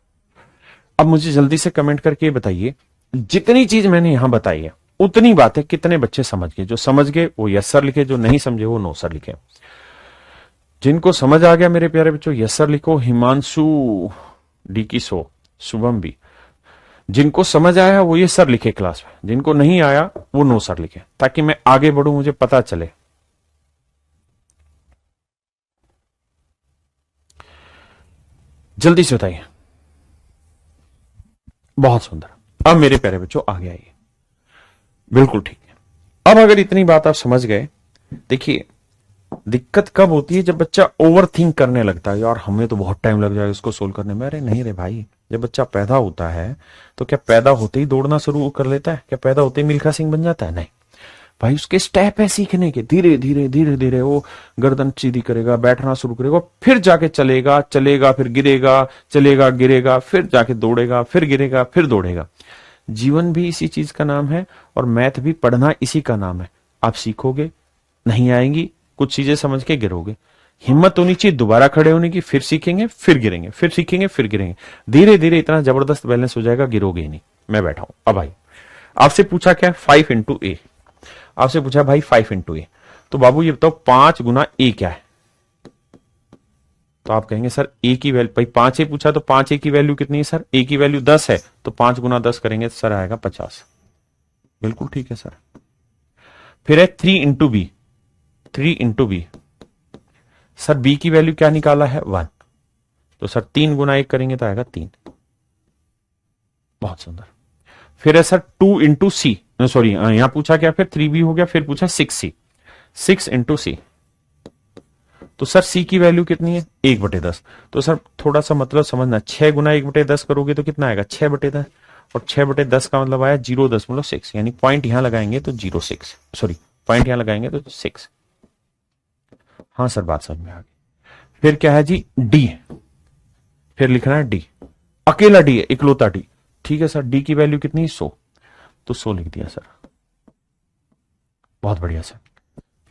[SPEAKER 1] अब मुझे जल्दी से कमेंट करके बताइए, जितनी चीज मैंने यहां बताई है उतनी बातें कितने बच्चे समझ गए? जो समझ गए वो यस सर लिखे, जो नहीं समझे वो नो सर लिखे। जिनको समझ आ गया मेरे प्यारे बच्चों यस सर लिखो, हिमांशु डी की 100, शुभम भी। जिनको समझ आया वो ये सर लिखे क्लास में, जिनको नहीं आया वो नो सर लिखे, ताकि मैं आगे बढ़ूं, मुझे पता चले। जल्दी से बताइए। बहुत सुंदर। अब मेरे प्यारे बच्चों आगे आइए, बिल्कुल ठीक है। अब अगर इतनी बात आप समझ गए, देखिए दिक्कत कब होती है जब बच्चा ओवर थिंक करने लगता है, यार हमें तो बहुत टाइम लग जाएगा इसको सोल्व करने में। अरे नहीं रे भाई, जब बच्चा पैदा होता है तो क्या पैदा होते ही दौड़ना शुरू कर लेता है? क्या पैदा होते ही मिल्खा सिंह बन जाता है? नहीं भाई, उसके स्टेप है सीखने के, धीरे धीरे धीरे धीरे वो गर्दन सीधी करेगा, बैठना शुरू करेगा, फिर जाके चलेगा, चलेगा फिर गिरेगा, चलेगा गिरेगा, फिर जाके दौड़ेगा, फिर गिरेगा, फिर दौड़ेगा। जीवन भी इसी चीज का नाम है, और मैथ भी पढ़ना इसी का नाम है। आप सीखोगे, नहीं आएंगी, कुछ चीजें समझ के गिरोगे, हिम्मत होनी चाहिए दोबारा खड़े होने की, फिर सीखेंगे, फिर गिरेंगे, फिर सीखेंगे, फिर गिरेंगे, धीरे धीरे इतना जबरदस्त बैलेंस हो जाएगा, गिरोगे ही नहीं। मैं बैठा हूं। अब भाई आपसे पूछा क्या, 5 इंटू ए। आपसे पूछा भाई 5 इंटू ए, तो बाबू ये बताओ 5 गुना ए क्या है? तो आप कहेंगे सर ए की वैल्यू, भाई 5 ए पूछा तो 5 ए की वैल्यू कितनी है सर? ए की वैल्यू 10 है, तो 5 गुना 10 करेंगे तो सर आएगा 50। बिल्कुल ठीक है सर। फिर है 3 into b, 3 into b. Sir b की वैल्यू क्या निकाला है 1, तो सर 3 गुना 1 करेंगे तो आएगा 3। बहुत सुंदर। फिर है सर 2 × C, सॉरी यहां पूछा क्या, फिर 3B हो गया, फिर पूछा 6C, 6 × C। तो सर C की वैल्यू कितनी है, 1/10। तो सर थोड़ा सा मतलब समझना, 6 गुना 1/10 करोगे तो कितना आएगा, 6/10, और 6/10 का मतलब आया 0.6, यानी पॉइंट यहां लगाएंगे तो 0.6, सॉरी पॉइंट यहां लगाएंगे तो 6। हाँ सर बात समझ में आ गई। फिर क्या है जी, D, फिर लिखना है D, अकेला D है, इकलौता D। ठीक है सर, D की वैल्यू कितनी है, 100, तो 100 लिख दिया सर, बहुत बढ़िया सर।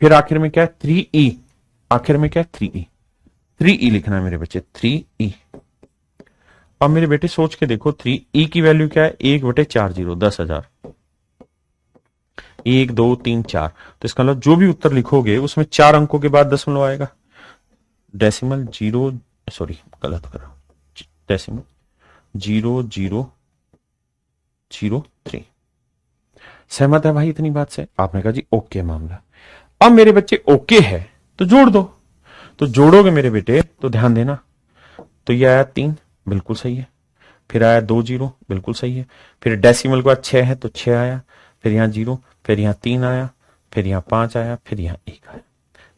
[SPEAKER 1] फिर आखिर में क्या है, 3E, आखिर में क्या है, 3E, 3E लिखना है मेरे बच्चे, 3E। अब मेरे बेटे सोच के देखो, 3E की वैल्यू क्या है, 1/40, 10,000, 1 2 3 4। तो इसका मतलब जो भी उत्तर लिखोगे उसमें 4 अंकों के बाद दशमलव आएगा, डेसिमल 0, सॉरी गलत कर रहा हूं, डेसिमल 0.003। सहमत है भाई इतनी बात से? आपने कहा जी ओके मामला। अब मेरे बच्चे ओके है तो जोड़ दो, तो जोड़ोगे मेरे बेटे तो ध्यान देना, तो ये आया 3, बिल्कुल सही है। फिर आया 2 0, बिल्कुल सही है। फिर डेसिमल के बाद 6 है तो 6 आया, फिर यहां 0, फिर यहां 3 आया, फिर यहां 5 आया, फिर यहां 1 आया।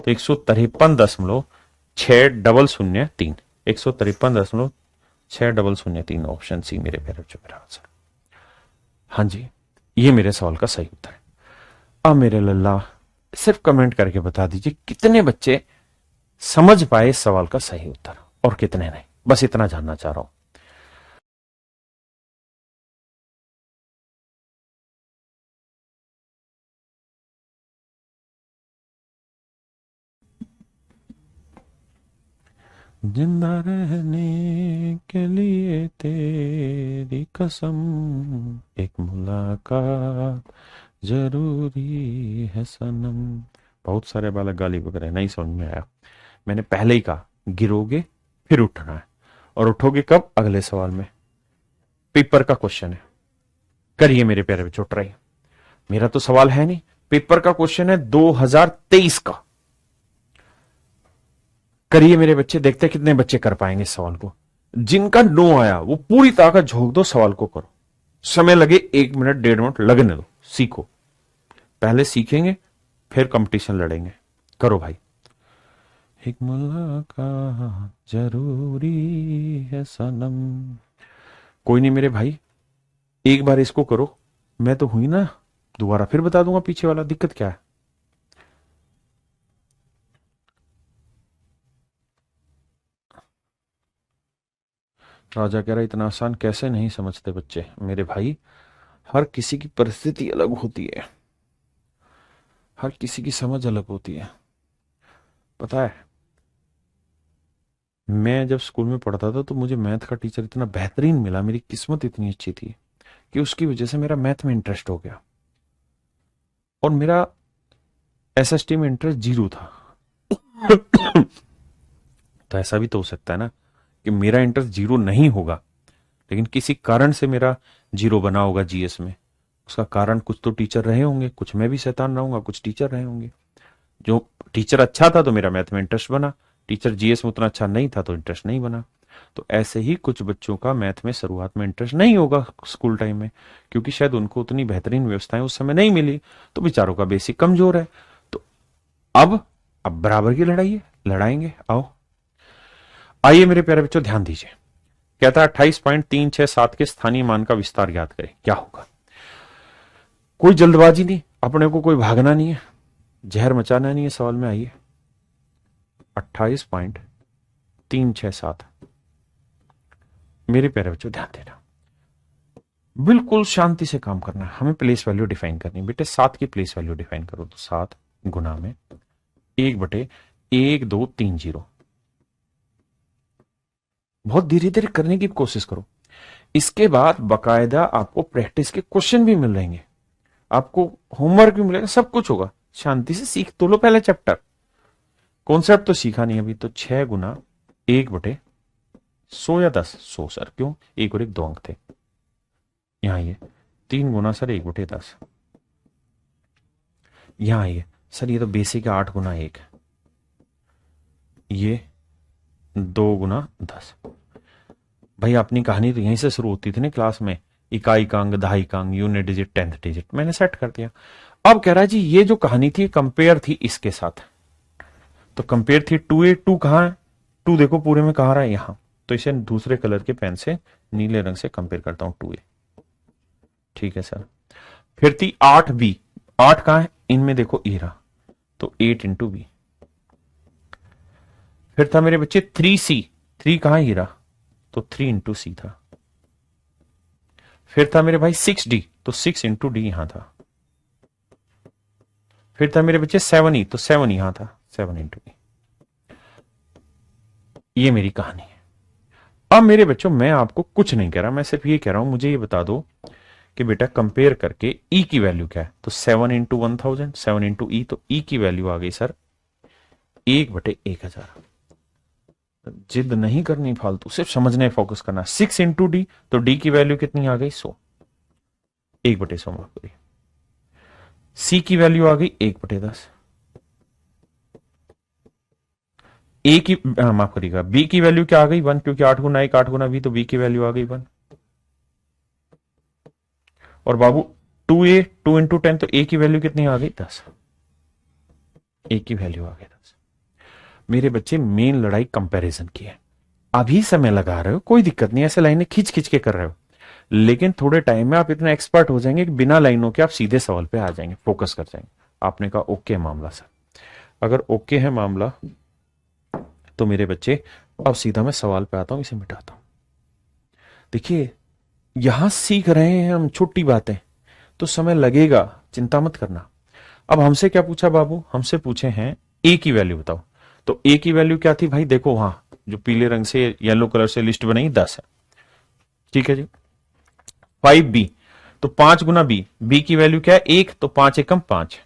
[SPEAKER 1] तो 153.6003, 153.6003, ऑप्शन सी मेरे प्यारे बच्चों मेरा आंसर। हाँ जी, ये मेरे सवाल का सही उत्तर है। अब मेरे लल्ला सिर्फ कमेंट करके बता दीजिए कितने बच्चे समझ पाए इस सवाल का सही उत्तर और कितने नहीं, बस इतना जानना चाह रहा हूं। जिंदा रहने के लिए तेरी कसम, एक मुलाकात जरूरी है सनम। बहुत सारे बालक गाली बक रहे, नहीं समझ में आया। मैंने पहले ही कहा गिरोगे फिर उठना है, और उठोगे कब, अगले सवाल में। पेपर का क्वेश्चन है, करिए मेरे प्यारे बच्चों ट्राई। मेरा तो सवाल है नहीं, पेपर का क्वेश्चन है 2023 का। करिए मेरे बच्चे, देखते कितने बच्चे कर पाएंगे इस सवाल को। जिनका नो आया वो पूरी ताकत झोंक दो, सवाल को करो। समय लगे 1 मिनट 1.5 मिनट लगने दो, सीखो। पहले सीखेंगे फिर कंपटीशन लड़ेंगे। करो भाई। एक मुलाकात जरूरी है सनम। कोई नहीं मेरे भाई, एक बार इसको करो, मैं तो हुई ना, दोबारा फिर बता दूंगा पीछे वाला, दिक्कत क्या है। राजा कह रहा इतना आसान कैसे नहीं समझते बच्चे। मेरे भाई, हर किसी की परिस्थिति अलग होती है, हर किसी की समझ अलग होती है। पता है, मैं जब स्कूल में पढ़ता था तो मुझे मैथ का टीचर इतना बेहतरीन मिला, मेरी किस्मत इतनी अच्छी थी कि उसकी वजह से मेरा मैथ में इंटरेस्ट हो गया, और मेरा एसएसटी में इंटरेस्ट 0 था। तो ऐसा भी तो हो सकता है ना कि मेरा इंटरेस्ट 0 नहीं होगा, लेकिन किसी कारण से मेरा 0 बना होगा जीएस में। उसका कारण कुछ तो टीचर रहे होंगे, कुछ मैं भी शैतान रहूंगा, कुछ टीचर रहे होंगे। जो टीचर अच्छा था तो मेरा मैथ में इंटरेस्ट बना, टीचर जीएस में उतना अच्छा नहीं था तो इंटरेस्ट नहीं बना। तो ऐसे ही कुछ बच्चों का मैथ में शुरुआत में इंटरेस्ट नहीं होगा स्कूल टाइम में, क्योंकि शायद उनको उतनी बेहतरीन व्यवस्थाएं उस समय नहीं मिली, तो बेचारों का बेसिक कमजोर है। तो अब बराबर की लड़ाई है, लड़ाएंगे, आओ। आइए मेरे प्यारे बच्चों ध्यान दीजिए। कहता है 28.367 के स्थानीय मान का विस्तार ज्ञात करें, क्या होगा। कोई जल्दबाजी नहीं, अपने को कोई भागना नहीं है, जहर मचाना नहीं है सवाल में। आइए 28.367, मेरे प्यारे बच्चों ध्यान देना, बिल्कुल शांति से काम करना है। हमें प्लेस वैल्यू डिफाइन करनी है बेटे। 7 की प्लेस वैल्यू डिफाइन करो, तो 7 गुना में 1/1230। बहुत धीरे धीरे करने की कोशिश करो। इसके बाद बकायदा आपको प्रैक्टिस के क्वेश्चन भी मिल रहेंगे, आपको होमवर्क भी मिलेगा, सब कुछ होगा। शांति से सीख तो लो पहले चैप्टर, कॉन्सेप्ट तो सीखा नहीं अभी। तो 6 गुना 1/100 या 10, 100 सर, क्यों, 1 और 1 2 अंक थे। यहां ये 3 गुना सर 1/10। यहां ये सर, ये तो बेसिक है, 8 गुना 1, ये 2 गुना 10। भाई अपनी कहानी तो यहीं से शुरू होती थी ना क्लास में, इकाई का अंक, दहाई का अंक, यूनिट डिजिट, टेंथ डिजिट मैंने सेट कर दिया। अब कह रहा है जी ये जो कहानी थी कंपेयर थी इसके साथ, तो कंपेयर थी 2A, 2 कहां है, 2 देखो पूरे में कहां रहा है यहां, तो इसे दूसरे कलर के पेन से नीले रंग से कंपेयर करता हूं 2A। ठीक है सर। फिर थी 8B, 8 कहां है, इनमें देखो ए रहा, तो 8 इंटू बी। फिर था मेरे बच्चे 3C, 3 कहां ही रहा, तो 3 इंटू सी था। फिर था मेरे भाई 6D, तो 6 इंटू डी यहां था। फिर था मेरे बच्चे 7E, तो 7 यहां था, 7 इंटू डी। ये मेरी कहानी है। अब मेरे बच्चों मैं आपको कुछ नहीं कह रहा, मैं सिर्फ ये कह रहा हूं मुझे ये बता दो कि बेटा कंपेयर करके ई की वैल्यू क्या है, तो 7 इंटू 1000, 7 इंटू ई, तो ई की वैल्यू आ गई सर 1/1000। जिद नहीं करनी फालतू, सिर्फ समझने फोकस करना। 6 इंटू डी, तो डी की वैल्यू कितनी आ गई 100, 1/100 माफ करिए। सी की वैल्यू आ गई 1/10। ए की माफ करिएगा, बी की वैल्यू क्या आ गई 1, क्योंकि 8 गुना 1 8 गुना बी, तो बी की वैल्यू आ गई 1। और बाबू 2A, 2 इंटू 10, तो ए की वैल्यू कितनी आ गई 10, ए की वैल्यू आ गई 10। मेरे बच्चे मेन लड़ाई कंपैरिजन की है। अभी समय लगा रहे हो कोई दिक्कत नहीं, ऐसे लाइनें खींच खींच के कर रहे हो, लेकिन थोड़े टाइम में आप इतना एक्सपर्ट हो जाएंगे कि बिना लाइनों के आप सीधे सवाल पे आ जाएंगे, फोकस कर जाएंगे। आपने कहा ओके मामला सर, अगर ओके है मामला तो मेरे बच्चे अब सीधा मैं सवाल पे आता हूं, इसे मिटाता हूं। देखिए यहां सीख रहे हैं हम छोटी बातें, तो समय लगेगा, चिंता मत करना। अब हमसे क्या पूछा बाबू, हमसे पूछे हैं ए की वैल्यू बताओ, तो ए की वैल्यू क्या थी भाई, देखो वहां जो पीले रंग से येलो कलर से लिस्ट बनाई 10 है। ठीक है जी। 5B, तो 5 गुना बी, बी की वैल्यू क्या है 1, तो 5 एकम 5।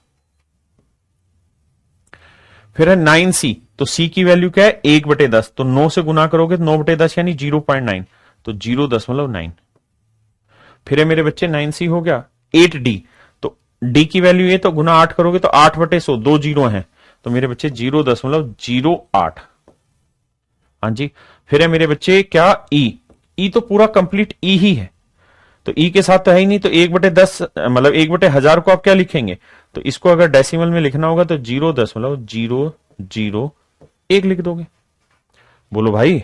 [SPEAKER 1] फिर है 9C, तो सी की वैल्यू क्या है 1/10, तो 9 से गुना करोगे तो 9/10 यानी 0.9, तो 0.9। फिर है मेरे बच्चे 9C हो गया। 8D, तो डी की वैल्यू ये, तो गुना 8 करोगे तो 8/100, 2 जीरो है, तो मेरे बच्चे 0.08। हाँ जी। फिर है मेरे बच्चे क्या ई तो पूरा कंप्लीट ई ही है, तो ई के साथ तो है ही नहीं, तो 1/10 मतलब 1/1000 को आप क्या लिखेंगे, तो इसको अगर डेसिमल में लिखना होगा तो 0.001 लिख दोगे। बोलो भाई,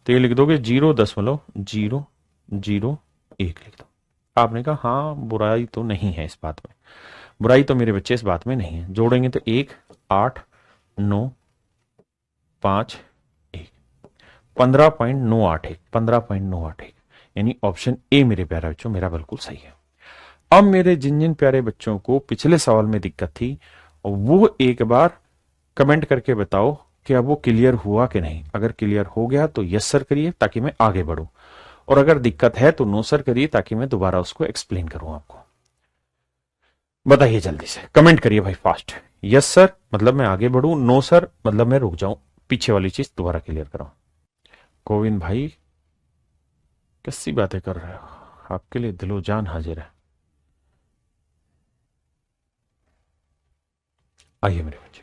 [SPEAKER 1] तो ये लिख दोगे 0.001 लिख दो। आपने कहा हाँ बुराई तो नहीं है इस बात में, बुराई तो मेरे बच्चे इस बात में नहीं है। जोड़ेंगे तो 1 8 9 5 1, 15.981, 15.981, यानी ऑप्शन ए मेरे प्यारे बच्चों मेरा बिल्कुल सही है। अब मेरे जिन जिन प्यारे बच्चों को पिछले सवाल में दिक्कत थी वो एक बार कमेंट करके बताओ कि अब वो क्लियर हुआ कि नहीं। अगर क्लियर हो गया तो यस सर करिए ताकि मैं आगे बढ़ूं, और अगर दिक्कत है तो नो सर करिए ताकि मैं दोबारा उसको एक्सप्लेन करूं आपको। बताइए जल्दी से कमेंट करिए भाई फास्ट। यस सर मतलब मैं आगे बढ़ूं, नो सर मतलब मैं रुक जाऊं, पीछे वाली चीज दोबारा क्लियर कराऊं। गोविंद भाई कैसी बातें कर रहे हो, आपके लिए दिलो जान हाजिर है। आइए मेरे बच्चे,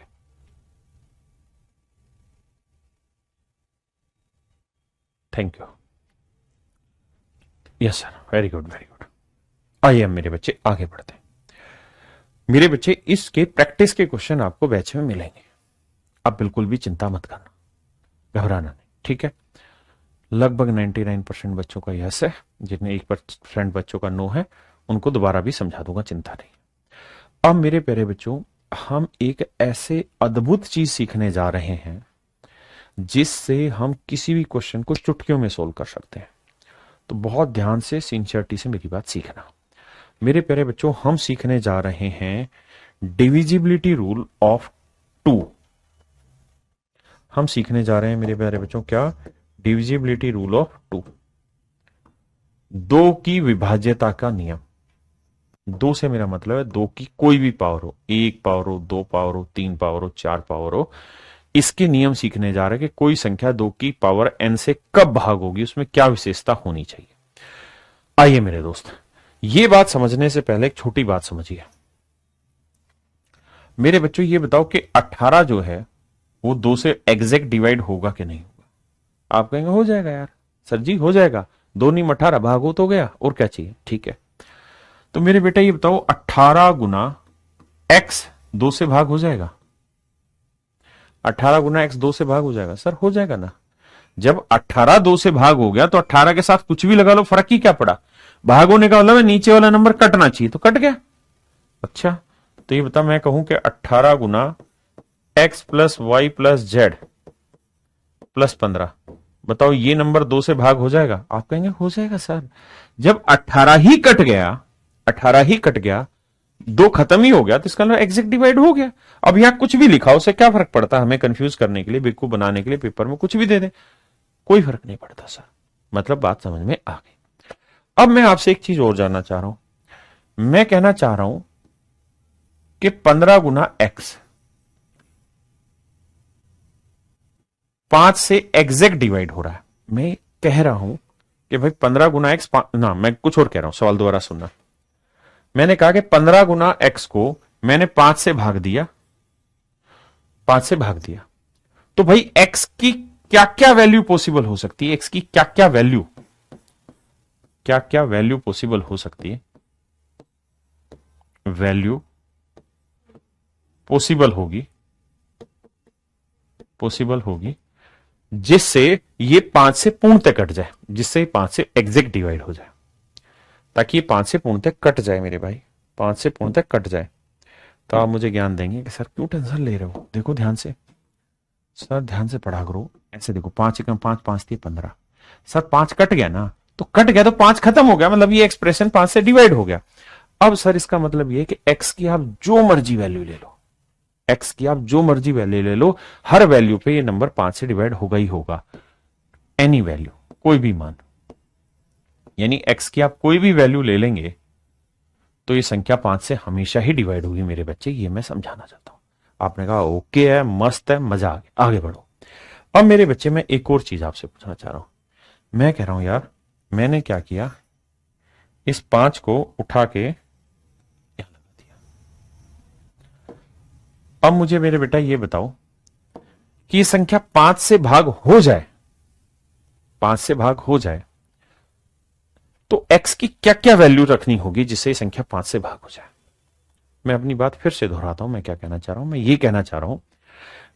[SPEAKER 1] thank you. Yes sir, very good very good. आइए मेरे बच्चे आगे बढ़ते हैं। मेरे बच्चे इसके प्रैक्टिस के क्वेश्चन आपको बैच में मिलेंगे, आप बिल्कुल भी चिंता मत करना, घबराना नहीं, ठीक है। लगभग 99% बच्चों का यस है, जितने 1% बच्चों का नो है उनको दोबारा भी समझा दूंगा, चिंता नहीं। अब मेरे प्यारे बच्चों हम एक ऐसे अद्भुत चीज सीखने जा रहे हैं जिससे हम किसी भी क्वेश्चन को चुटकियों में सोल्व कर सकते हैं। तो बहुत ध्यान से सिंसियरिटी से मेरी बात सीखना। मेरे प्यारे बच्चों हम सीखने जा रहे हैं डिविजिबिलिटी रूल ऑफ 2। हम सीखने जा रहे हैं मेरे प्यारे बच्चों क्या, डिविजिबिलिटी रूल ऑफ 2, 2 की विभाज्यता का नियम। 2 से मेरा मतलब है 2 की कोई भी पावर हो, 1 पावर हो, 2 पावर हो, 3 पावर हो, 4 पावर हो, इसके नियम सीखने जा रहे हैं कि कोई संख्या 2 की पावर n से कब भाग होगी, उसमें क्या विशेषता होनी चाहिए। आइए मेरे दोस्त, ये बात समझने से पहले एक छोटी बात समझिए। मेरे बच्चों ये बताओ कि 18 जो है वो 2 से एग्जैक्ट डिवाइड होगा कि नहीं होगा। आप कहेंगे हो जाएगा यार सर जी हो जाएगा, 2 नीम 18 भागो तो गया, और क्या चाहिए? ठीक है। तो मेरे बेटा ये बताओ 18 गुना x 2 से भाग हो जाएगा? 18 गुना x 2 से भाग हो जाएगा? सर हो जाएगा ना। जब 18 2 से भाग हो गया तो 18 के साथ कुछ भी लगा लो, फर्क ही क्या पड़ा? भाग होने का मतलब है नीचे वाला नंबर कटना चाहिए, तो कट गया। अच्छा, तो ये बता, मैं कहूं कि 18 गुना x plus y plus z plus 15, बताओ ये नंबर 2 से भाग हो जाएगा? आप कहेंगे हो जाएगा सर। जब 18 ही कट गया, 18 ही कट गया, 2 खत्म ही हो गया, तो इसका मतलब एग्जैक्ट डिवाइड हो गया। अब यहां कुछ भी लिखा, उससे क्या फर्क पड़ता? हमें कंफ्यूज करने के लिए, बेवकूफ बनाने के लिए पेपर में कुछ भी दे दे, कोई फर्क नहीं पड़ता सर। मतलब बात समझ में आ गई। अब मैं आपसे एक चीज और जानना चाह रहा हूं। मैं कहना चाह रहा हूं कि 15 गुना एक्स 5 से एग्जैक्ट डिवाइड हो रहा है। मैं कह रहा हूं कि भाई 15 गुना एक्स ना, मैं कुछ और कह रहा हूं, सवाल दोबारा सुनना। मैंने कहा कि 15 गुना एक्स को मैंने 5 से भाग दिया, 5 से भाग दिया, तो भाई एक्स की क्या क्या वैल्यू पॉसिबल हो सकती है? एक्स की क्या क्या वैल्यू, क्या क्या वैल्यू पॉसिबल हो सकती है? वैल्यू पॉसिबल होगी, पॉसिबल होगी जिससे ये 5 से पूर्णतः कट जाए, जिससे 5 से एग्जैक्ट डिवाइड हो जाए, ताकि ये 5 से पूर्णतः कट जाए मेरे भाई, 5 से पूर्णतः कट जाए। तो आप मुझे ज्ञान देंगे कि सर क्यों टेंशन ले रहे हो? देखो ध्यान से सर, ध्यान से पढ़ा करो। ऐसे देखो, 5 एकम 5, 5 थी 15। सर 5 कट गया ना, तो कट गया तो 5 खत्म हो गया, मतलब ये एक्सप्रेशन 5 से डिवाइड हो गया। अब सर इसका मतलब ये कि एक्स की आप जो मर्जी वैल्यू ले लो, एक्स की आप जो मर्जी वैल्यू ले लो, हर वैल्यू पे ये नंबर 5 से डिवाइड होगा ही होगा। एनी वैल्यू, कोई भी मान, यानी एक्स की आप कोई भी वैल्यू ले लेंगे तो ये संख्या 5 से हमेशा ही डिवाइड होगी मेरे बच्चे, ये मैं समझाना चाहता हूं। आपने कहा ओके है, मस्त है, मजा आ गया, आगे बढ़ो। अब मेरे बच्चे मैं एक और चीज आपसे पूछना चाह रहा हूं। मैं कह रहा हूं यार, मैंने क्या किया, इस 5 को उठा के यहां लगा दिया। अब मुझे मेरे बेटा ये बताओ कि ये संख्या 5 से भाग हो जाए, 5 से भाग हो जाए, तो x की क्या क्या वैल्यू रखनी होगी जिससे ये संख्या 5 से भाग हो जाए? मैं अपनी बात फिर से दोहराता हूं, मैं क्या कहना चाह रहा हूं? मैं ये कहना चाह रहा हूं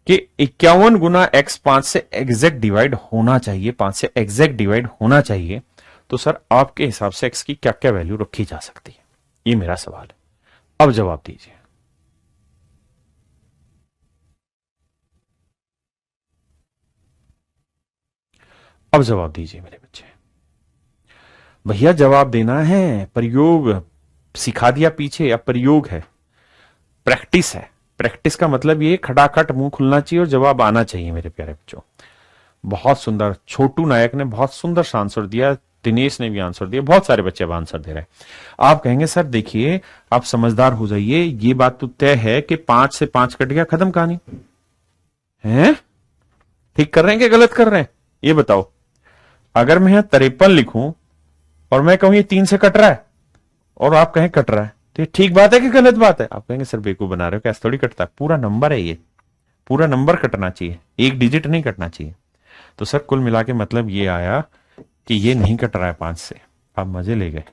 [SPEAKER 1] कि 51 गुना x 5 से एग्जैक्ट डिवाइड होना चाहिए, 5 से एग्जैक्ट डिवाइड होना चाहिए। तो सर आपके हिसाब से x की क्या क्या वैल्यू रखी जा सकती है? ये मेरा सवाल है, अब जवाब दीजिए। अब जवाब दीजिए मेरे बच्चे। भैया जवाब देना है, प्रयोग सिखा दिया पीछे, अब प्रयोग है, प्रैक्टिस है। प्रैक्टिस का मतलब ये खटाखट मुंह खुलना चाहिए और जवाब आना चाहिए मेरे प्यारे बच्चों। बहुत सुंदर, छोटू नायक ने बहुत सुंदर सा आंसर दिया, दिनेश ने भी आंसर दिया, बहुत सारे बच्चे अब आंसर दे रहे हैं। आप कहेंगे सर देखिए आप समझदार हो जाइए, ये बात तो तय है कि 5 से 5 कट गया, खत्म कहानी है। ठीक कर रहे हैं कि गलत कर रहे हैं? ये बताओ। अगर मैं यहां 53 लिखूं और मैं कहूं ये 3 से कट रहा है और आप कहें कट रहा है, तो ये ठीक बात है कि गलत बात है? आप कहेंगे सर बेवकूफ बना रहे हो, कैसे थोड़ी कटता है, पूरा नंबर है ये, पूरा नंबर कटना चाहिए, एक डिजिट नहीं कटना चाहिए। तो सर कुल मिला के मतलब ये आया कि ये नहीं कट रहा है 5 से। आप मजे ले गए।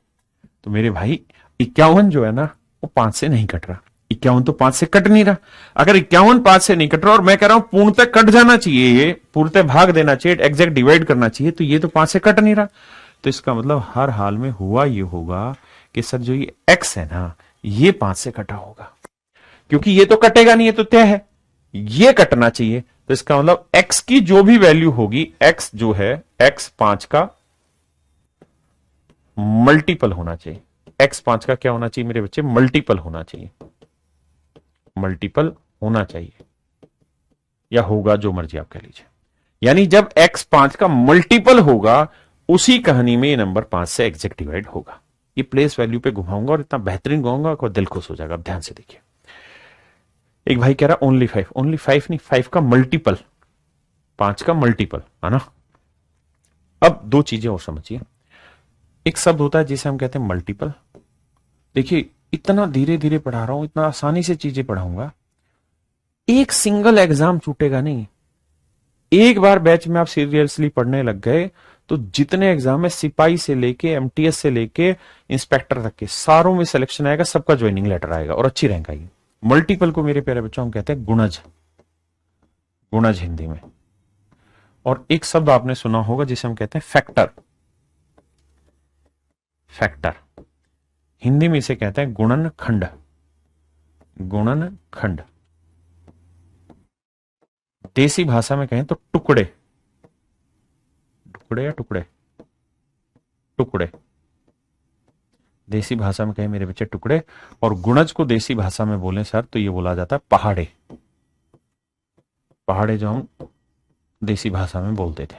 [SPEAKER 1] तो मेरे भाई 51 जो है ना वो 5 से नहीं कट रहा, 51 तो 5 से कट नहीं रहा। अगर 51 5 से नहीं कट रहा और मैं कह रहा हूं पूर्णतः कट जाना चाहिए, ये पूर्णतः भाग देना चाहिए, एग्जैक्ट डिवाइड करना चाहिए, तो ये तो 5 से कट नहीं रहा। तो इसका मतलब हर हाल में हुआ ये होगा कि सर जो ये x है ना ये 5 से कटा होगा, क्योंकि ये तो कटेगा नहीं, ये तो तय है, ये कटना चाहिए। तो इसका मतलब x की जो भी वैल्यू होगी, x जो है x 5 का मल्टीपल होना चाहिए। x 5 का क्या होना चाहिए मेरे बच्चे? मल्टीपल होना चाहिए, मल्टीपल होना चाहिए या होगा, जो मर्जी आप कह लीजिए। यानी जब x 5 का मल्टीपल होगा उसी कहानी में ये नंबर 5 से एग्जैक्ट डिवाइड होगा। ये प्लेस वैल्यू पे घुमाऊंगा और इतना बेहतरीन घुमाऊंगा कि दिल खुश हो जाएगा। अब ध्यान से देखिए, एक भाई कह रहा ओनली 5, ओनली 5 नहीं, 5 का मल्टीपल, 5 का मल्टीपल है ना। अब दो चीजें और समझिए, एक शब्द होता है जिसे हम कहते हैं मल्टीपल। देखिए इतना धीरे धीरे पढ़ा रहा हूं, इतना आसानी से चीजें पढ़ाऊंगा, एक सिंगल एग्जाम छूटेगा नहीं। एक बार बैच में आप सीरियसली पढ़ने लग गए तो जितने एग्जाम है सिपाही से लेके एमटीएस से लेके इंस्पेक्टर तक के सारों में सिलेक्शन आएगा, सबका ज्वाइनिंग लेटर आएगा और अच्छी रैंक आएगी। मल्टीपल को मेरे प्यारे बच्चों हम कहते हैं गुणज, गुणज हिंदी में। और एक शब्द आपने सुना होगा जिसे हम कहते हैं फैक्टर, फैक्टर हिंदी में इसे कहते हैं गुणनखंड, गुणनखंड। देसी भाषा में कहें तो टुकड़े, टुकड़े या टुकड़े, टुकड़े देसी भाषा में कहें मेरे बच्चे टुकड़े। और गुणज को देसी भाषा में बोले सर तो ये बोला जाता है पहाड़े, पहाड़े जो हम देसी भाषा में बोलते थे।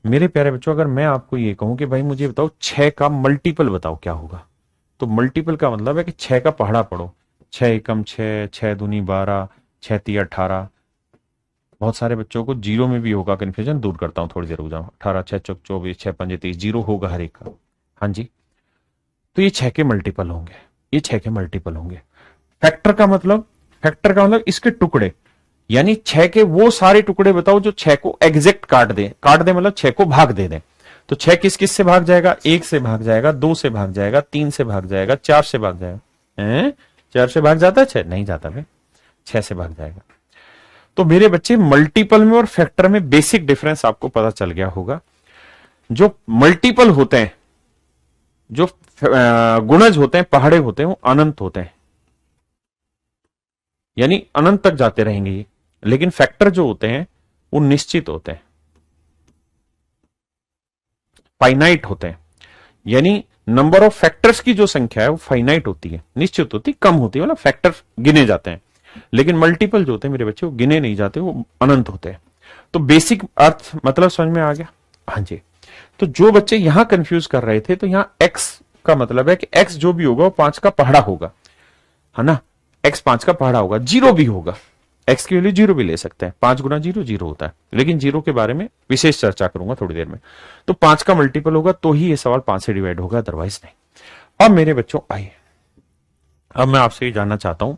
[SPEAKER 1] मेरे प्यारे बच्चों अगर मैं आपको ये कहूं कि भाई मुझे बताओ 6 का मल्टीपल बताओ क्या होगा, तो मल्टीपल का मतलब है कि 6 का पहाड़ा पढ़ो। 6 एकम 6, 6 दूनी 12, 6 ती 18। बहुत सारे बच्चों को जीरो में भी होगा कन्फ्यूजन, दूर करता हूं थोड़ी देर रुक जाओ। 18 6 चौक 24, 6 पंजे 30, जीरो होगा हर एक का। हाँ जी, तो ये 6 के मल्टीपल होंगे, ये 6 के मल्टीपल होंगे। फैक्टर का मतलब, फैक्टर का मतलब इसके टुकड़े, यानी 6 के वो सारे टुकड़े बताओ जो 6 को एग्जैक्ट काट दे, काट दे मतलब 6 को भाग दे दे। तो 6 किस किस से भाग जाएगा? 1 से भाग जाएगा, 2 से भाग जाएगा, 3 से भाग जाएगा, 4 से भाग जाएगा। 4 से भाग जाता है? 6 नहीं जाता भाई, 6 से भाग जाएगा। तो मेरे बच्चे मल्टीपल में और फैक्टर में बेसिक डिफरेंस आपको पता चल गया होगा। जो मल्टीपल होते हैं, जो गुणज होते हैं, पहाड़े होते हैं, वो अनंत होते हैं, यानी अनंत तक जाते रहेंगे ये। लेकिन फैक्टर जो होते हैं वो निश्चित होते हैं, फाइनाइट होते हैं, यानी नंबर ऑफ फैक्टर्स की जो संख्या है वो फाइनाइट होती है, निश्चित होती, कम होती है, मतलब फैक्टर गिने जाते हैं। लेकिन मल्टीपल जो होते हैं मेरे बच्चे वो गिने नहीं जाते, वो अनंत होते हैं। तो बेसिक अर्थ मतलब समझ में आ गया? हाँ जी। तो जो बच्चे यहां कंफ्यूज कर रहे थे, तो यहां x का मतलब है कि x जो भी होगा वो 5 का पहाड़ा होगा, है ना। x 5 का पहाड़ा होगा, जीरो भी होगा, x की वैल्यू जीरो भी ले सकते हैं। 5 गुना जीरो जीरो होता है, लेकिन जीरो के बारे में विशेष चर्चा करूंगा थोड़ी देर में। तो 5 का मल्टीपल होगा तो ही ये सवाल 5 से डिवाइड होगा, अदरवाइज नहीं। अब मेरे बच्चों आइए, अब मैं आपसे ये जानना चाहता हूं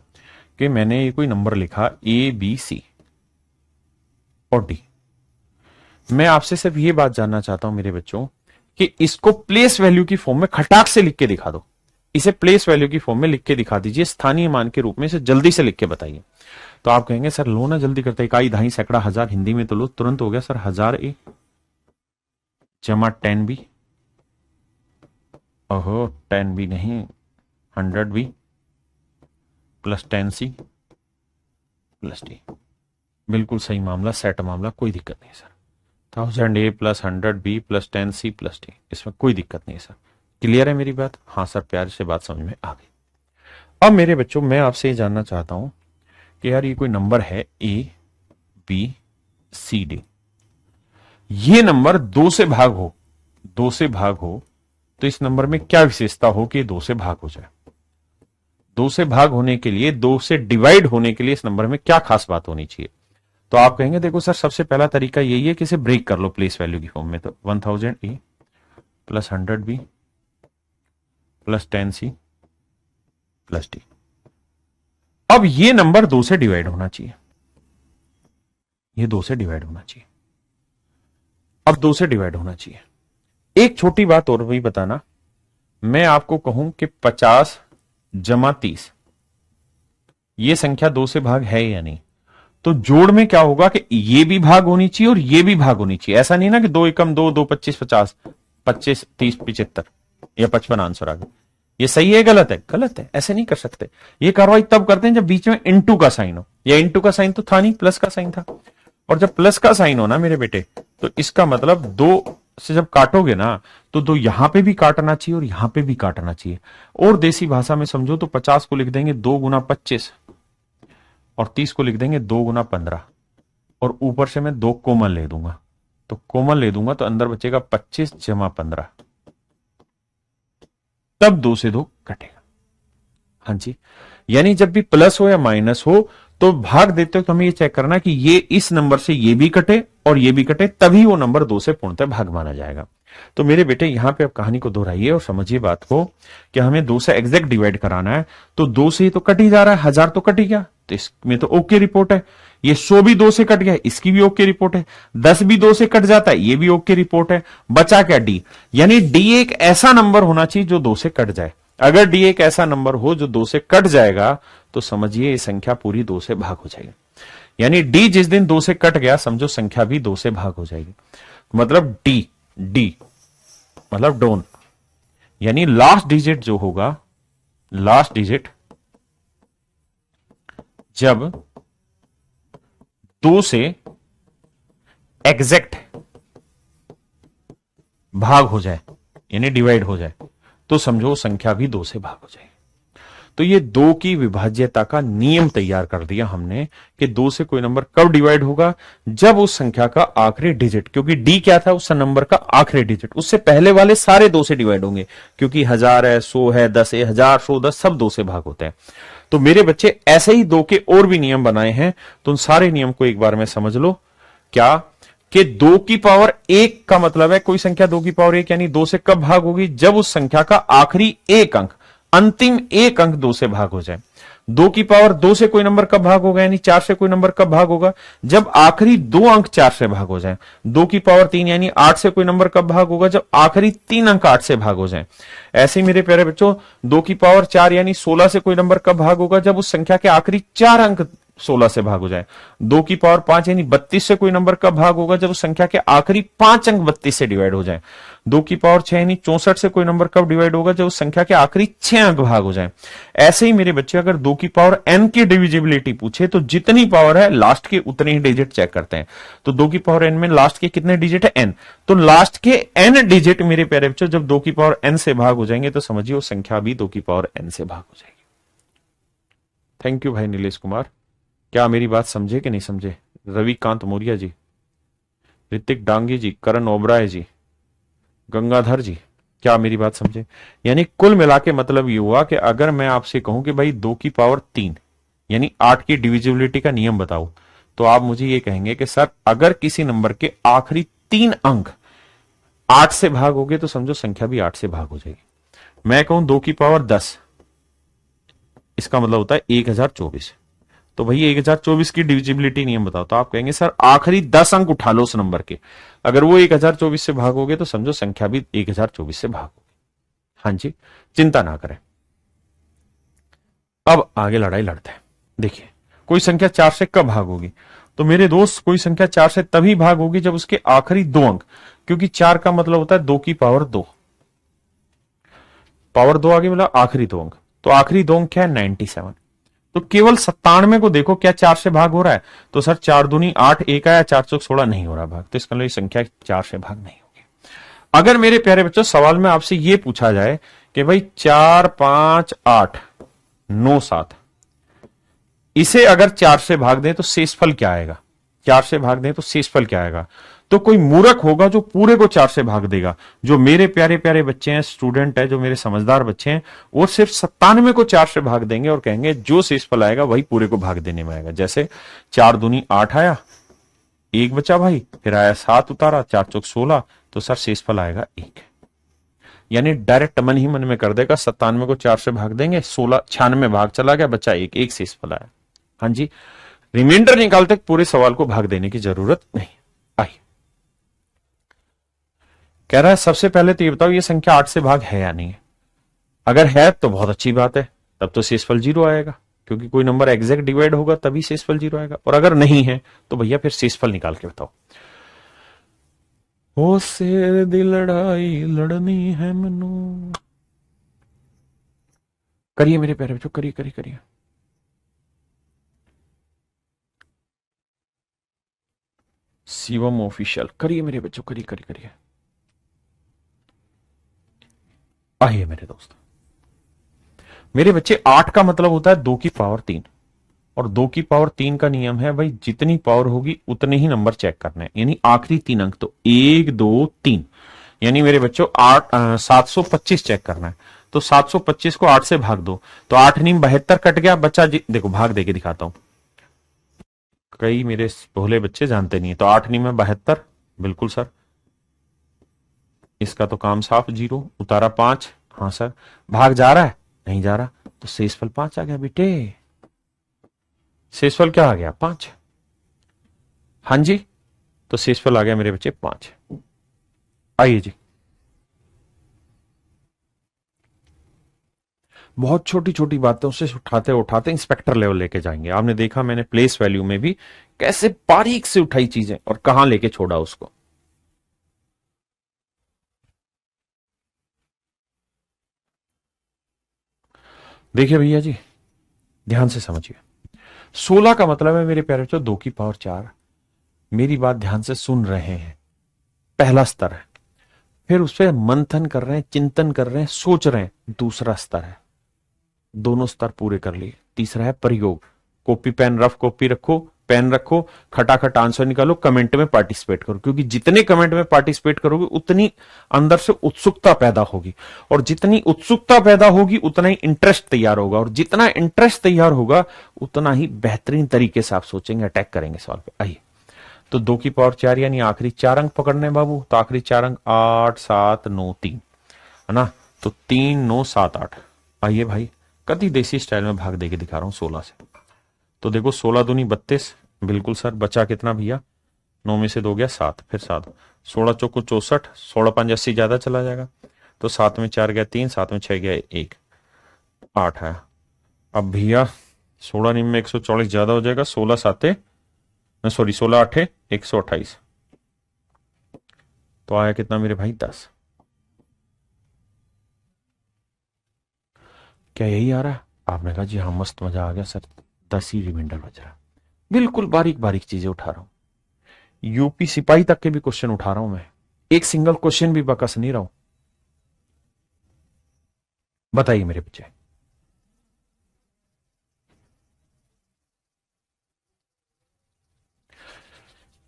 [SPEAKER 1] कि मैंने ये कोई नंबर लिखा A B C और D। मैं आपसे सिर्फ ये बात जानना चाहता हूं मेरे बच्चों कि इसको प्लेस वैल्यू की फॉर्म में खटाक से लिख के दिखा दो। इसे प्लेस वैल्यू की फॉर्म में लिख के दिखा दीजिए, स्थानीय मान के रूप में इसे जल्दी से लिख के बताइए। तो आप कहेंगे सर लो ना जल्दी करते, इकाई दहाई सैकड़ा हजार, हिंदी में तो लो, तुरंत हो गया सर। 1000A जमा 10B, ओहो 10B नहीं 100B plus 10C plus D। बिल्कुल सही मामला, सेट मामला, कोई दिक्कत नहीं sir. 1000A plus 100B plus 10C plus D, इसमें कोई दिक्कत नहीं सर। क्लियर है मेरी बात? हाँ सर, प्यार से बात समझ में आ गई। अब मेरे बच्चों मैं आपसे ये जानना चाहता हूं कि यार ये कोई नंबर है A B C D, ये नंबर 2 से भाग हो, 2 से भाग हो तो इस नंबर में क्या विशेषता हो कि 2 से भाग हो जाए? 2 से भाग होने के लिए, 2 से डिवाइड होने के लिए इस नंबर में क्या खास बात होनी चाहिए? तो आप कहेंगे देखो सर सबसे पहला तरीका यही है कि इसे ब्रेक कर लो प्लेस वैल्यू की फॉर्म में। तो 1000A plus 100B plus 10C plus D। अब ये नंबर 2 से डिवाइड होना चाहिए, ये 2 से डिवाइड होना चाहिए। अब 2 से डिवाइड होना चाहिए। एक छोटी बात और भी बताना, मैं आपको कहूं कि 50 जमा 30 ये संख्या 2 से भाग है या नहीं, तो जोड़ में क्या होगा कि ये भी भाग होनी चाहिए और ये भी भाग होनी चाहिए। ऐसा नहीं ना कि 2 एकम 2, 2 25 50, 25 30 75 या 55 आंसर आ गया। ये सही है गलत है? गलत है, ऐसे नहीं कर सकते। ये कार्रवाई तब करते हैं जब बीच में इंटू का साइन हो, या इंटू का साइन तो था नहीं, प्लस का साइन था। और जब प्लस का साइन हो ना मेरे बेटे, तो इसका मतलब 2 से जब काटोगे ना तो 2 यहां पे भी काटना चाहिए और यहां पे भी काटना चाहिए। और देसी भाषा में समझो तो 50 को लिख देंगे 2 गुना 25 और 30 को लिख देंगे 2 गुना 15 और ऊपर से मैं 2 कोमल ले दूंगा। तो कोमल ले दूंगा तो अंदर बचेगा 25 जमा 15, तब 2 से 2 कटेगा। हाँ जी, यानी जब भी प्लस हो या माइनस हो तो भाग देते हो तो हमें ये चेक करना कि ये इस नंबर से ये भी कटे और ये भी कटे, तभी वो नंबर 2 से पूर्णतः भाग माना जाएगा। तो मेरे बेटे यहां पे आप कहानी को दोहराइए और समझिए बात को कि हमें 2 से एग्जैक्ट डिवाइड कराना है। तो 2 से तो कट ही जा रहा है, 1000 तो कट ही गया, तो इसमें तो ओके रिपोर्ट है। ये 100 भी 2 से कट गया, इसकी भी ओके रिपोर्ट है। 10 भी 2 से कट जाता है, ये भी ओके रिपोर्ट है। बचा क्या? डी। यानी डी एक ऐसा नंबर होना चाहिए जो 2 से कट जाए। अगर डी एक ऐसा नंबर हो जो 2 से कट जाएगा तो समझिए ये संख्या पूरी 2 से भाग हो जाएगी। यानी डी जिस दिन 2 से कट गया समझो संख्या भी 2 से भाग हो जाएगी। मतलब डी, डी मतलब डोन, यानी लास्ट डिजिट जो होगा, लास्ट डिजिट जब 2 से एग्जैक्ट भाग हो जाए यानी डिवाइड हो जाए तो समझो संख्या भी 2 से भाग हो जाएगी। तो ये 2 की विभाज्यता का नियम तैयार कर दिया हमने कि 2 से कोई नंबर कब डिवाइड होगा? जब उस संख्या का आखिरी डिजिट, क्योंकि डी क्या था? उस नंबर का आखिरी डिजिट, उससे पहले वाले सारे 2 से डिवाइड होंगे, क्योंकि 1000 है, 100 है, 10 है, 1000, 100, 10 सब 2 से भाग होते हैं। तो मेरे बच्चे ऐसे ही 2 के और भी नियम बनाए हैं, तो उन सारे नियम को एक बार में समझ लो। क्या कि 2 की पावर 1 का मतलब है कोई संख्या 2 की पावर 1 यानी 2 से कब भाग होगी? जब उस संख्या का आखिरी एक अंक, अंतिम एक अंक 2 से भाग हो जाए। 2 की पावर 2 से कोई नंबर कब भाग होगा यानी 4 से कोई नंबर कब भाग होगा? जब आखिरी 2 अंक 4 से भाग हो जाए। 2 की पावर 3 यानी 8 से कोई नंबर कब भाग होगा? जब आखिरी 3 अंक 8 से भाग हो जाए। ऐसे ही मेरे प्यारे बच्चों 2 की पावर 4 यानी 16 से कोई नंबर कब भाग होगा? जब उस संख्या के आखिरी 4 अंक 16 से भाग हो जाए। 2 की पावर 5 यानी 32 से कोई नंबर कब भाग होगा? जब उस संख्या के आखिरी 5 अंक 32 से डिवाइड हो जाए। 2 की पावर 6 यानी 64 से कोई नंबर कब डिवाइड होगा? जब उस संख्या के आखिरी 6 अंक भाग हो जाए। ऐसे ही मेरे बच्चे अगर 2 की पावर n की डिविजिबिलिटी पूछे तो जितनी पावर है लास्ट के उतने ही डिजिट चेक करते हैं। तो 2 की पावर n में लास्ट के कितने डिजिट है? n। तो लास्ट के n डिजिट मेरे प्यारे बच्चों जब 2 की पावर n से भाग हो जाएंगे तो समझिए वो संख्या भी 2 की पावर n से भाग हो जाएगी। थैंक यू भाई नीलेश कुमार। क्या मेरी बात समझे कि नहीं समझे? रविकांत मौर्य जी, ऋतिक डांगी जी, करण ओबराय जी, गंगाधर जी, क्या मेरी बात समझे? यानी कुल मिला के मतलब ये हुआ कि अगर मैं आपसे कहूं कि भाई 2 की पावर 3 यानी 8 की डिविजिबिलिटी का नियम बताओ, तो आप मुझे ये कहेंगे कि सर अगर किसी नंबर के आखिरी 3 अंक 8 से भाग हो गए तो समझो संख्या भी 8 से भाग हो जाएगी। मैं कहूं 2 की पावर 10, इसका मतलब होता है 1024। तो भैया 1024 की डिविजिबिलिटी नियम बताओ, तो आप कहेंगे सर आखिरी 10 अंक उठा लो उस नंबर के, अगर वो 1024 से भागोगे तो समझो संख्या भी 1024 से भागोगे। हाँ जी, चिंता ना करें। अब आगे लड़ाई लड़ते हैं। देखिए कोई संख्या 4 से कब भागोगी? तो मेरे दोस्त कोई संख्या 4 से तभी भागोगी जब उसके आखिरी 2 अंक, क्योंकि 4 का मतलब होता है 2 की पावर 2, पावर 2 आगे मतलब आखिरी 2 अंक, तो आखिरी 2 अंक क्या है? 97। तो केवल 97 को देखो क्या 4 से भाग हो रहा है? तो सर 4 दूनी 8, एक आया, 4 चौक 16 नहीं हो रहा भाग, तो इसका मतलब संख्या 4 से भाग नहीं होगी। अगर मेरे प्यारे बच्चों सवाल में आपसे यह पूछा जाए कि भाई 4, 5, 8, 9, 7, इसे अगर 4 से भाग दें तो शेषफल क्या आएगा? 4 से भाग दें तो शेषफल क्या आएगा? तो कोई मूर्ख होगा जो पूरे को 4 से भाग देगा। जो मेरे प्यारे प्यारे बच्चे हैं, स्टूडेंट है, जो मेरे समझदार बच्चे हैं, वो सिर्फ 97 को 4 से भाग देंगे और कहेंगे जो शेषफल आएगा वही पूरे को भाग देने में आएगा। जैसे 4 दूनी 8 आया, एक बचा भाई, फिर आया 7 उतारा, 4 चौक 16, तो सर शेषफल आएगा 1। यानी डायरेक्ट मन ही मन में कर देगा, 97 को 4 से भाग देंगे, 16 96 भाग चला गया, बचा 1, एक शेषफल आया। हाँ जी, रिमाइंडर निकालते पूरे सवाल को भाग देने की जरूरत नहीं। आई कह रहा है सबसे पहले तो ये बताओ ये संख्या 8 से भाग है या नहीं है? अगर है तो बहुत अच्छी बात है, तब तो शेषफल 0 आएगा, क्योंकि कोई नंबर एग्जैक्ट डिवाइड होगा तभी शेषफल 0 आएगा। और अगर नहीं है तो भैया फिर शेषफल निकाल के बताओ। ओ शेर दी लड़ाई लड़नी है मनु, करिए मेरे प्यारे बच्चों, करिए करिए करिए। शिवम ऑफिशियल करिए मेरे बच्चों, करिए करिए करिए। आइए मेरे दोस्त, मेरे बच्चे 8 का मतलब होता है 2 की पावर 3, और 2 की पावर 3 का नियम है भाई जितनी पावर होगी उतने ही नंबर चेक करने हैं, यानी आखिरी 3 अंक, तो 1, 2, 3, यानी मेरे बच्चों 725 चेक करना है। तो 725 को 8 से भाग दो, तो 8 नीम 72 कट गया, बच्चा देखो भाग देके दिखाता हूं, कई मेरे भोले बच्चे जानते नहीं है। तो 8 नीम 72, बिल्कुल सर, इसका तो काम साफ, 0 उतारा 5, हाँ सर, भाग जा रहा है? नहीं जा रहा, तो शेषफल 5 आ गया बेटे। शेषफल क्या आ गया? 5। हाँ जी, तो शेषफल आ गया मेरे बच्चे 5। आइए जी, बहुत छोटी छोटी बातों से उठाते उठाते इंस्पेक्टर लेवल लेके जाएंगे। आपने देखा मैंने प्लेस वैल्यू में भी कैसे बारीक से उठाई चीजें और कहां लेके छोड़ा उसको। देखिए भैया जी, ध्यान से समझिए। 16 का मतलब है मेरे प्यारे बच्चों 2 की पावर 4। मेरी बात ध्यान से सुन रहे हैं, पहला स्तर है। फिर उस पर मंथन कर रहे हैं, चिंतन कर रहे हैं, सोच रहे हैं, दूसरा स्तर है। दोनों स्तर पूरे कर लिए। तीसरा है प्रयोग। कॉपी पेन, रफ कॉपी रखो, पेन रखो, खटाखट आंसर निकालो, कमेंट में पार्टिसिपेट करो, क्योंकि जितने कमेंट में पार्टिसिपेट करोगे उतनी अंदर से उत्सुकता पैदा होगी, और जितनी उत्सुकता पैदा होगी उतना ही इंटरेस्ट तैयार होगा, और जितना इंटरेस्ट तैयार होगा उतना ही बेहतरीन तरीके से आप सोचेंगे, अटैक करेंगे सवाल पे। आइए, तो 2 की पावर 4 यानी आखिरी 4 अंक पकड़ने बाबू। तो आखिरी 4 अंक 8 7 9 3 है ना। तो 3 9 7 8। आइए भाई, कति देसी स्टाइल में भाग देके दिखा रहा हूं 16 से। तो देखो 16 दूनी 32, बिल्कुल सर। बचा कितना भैया, 9 में से 2 गया 7, फिर 7, 16 चौको 64, 16 5 80 ज्यादा चला जाएगा। तो 7 में 4 गया 3, 7 में 6 गया 1, 8 है। अब भैया 16 निम में 140 ज्यादा हो जाएगा, 16 साते सॉरी 16 8 128। तो आया कितना मेरे भाई 10। क्या यही आ रहा है? आपने कहा जी हाँ, मस्त मजा आ गया सर, 10 ही रिमाइंडर बच रहा है। बिल्कुल बारीक बारीक चीजें उठा रहा हूं, यूपी सिपाही तक के भी क्वेश्चन उठा रहा हूं मैं, एक सिंगल क्वेश्चन भी बकस नहीं रहा हूं। बताइए मेरे बच्चे।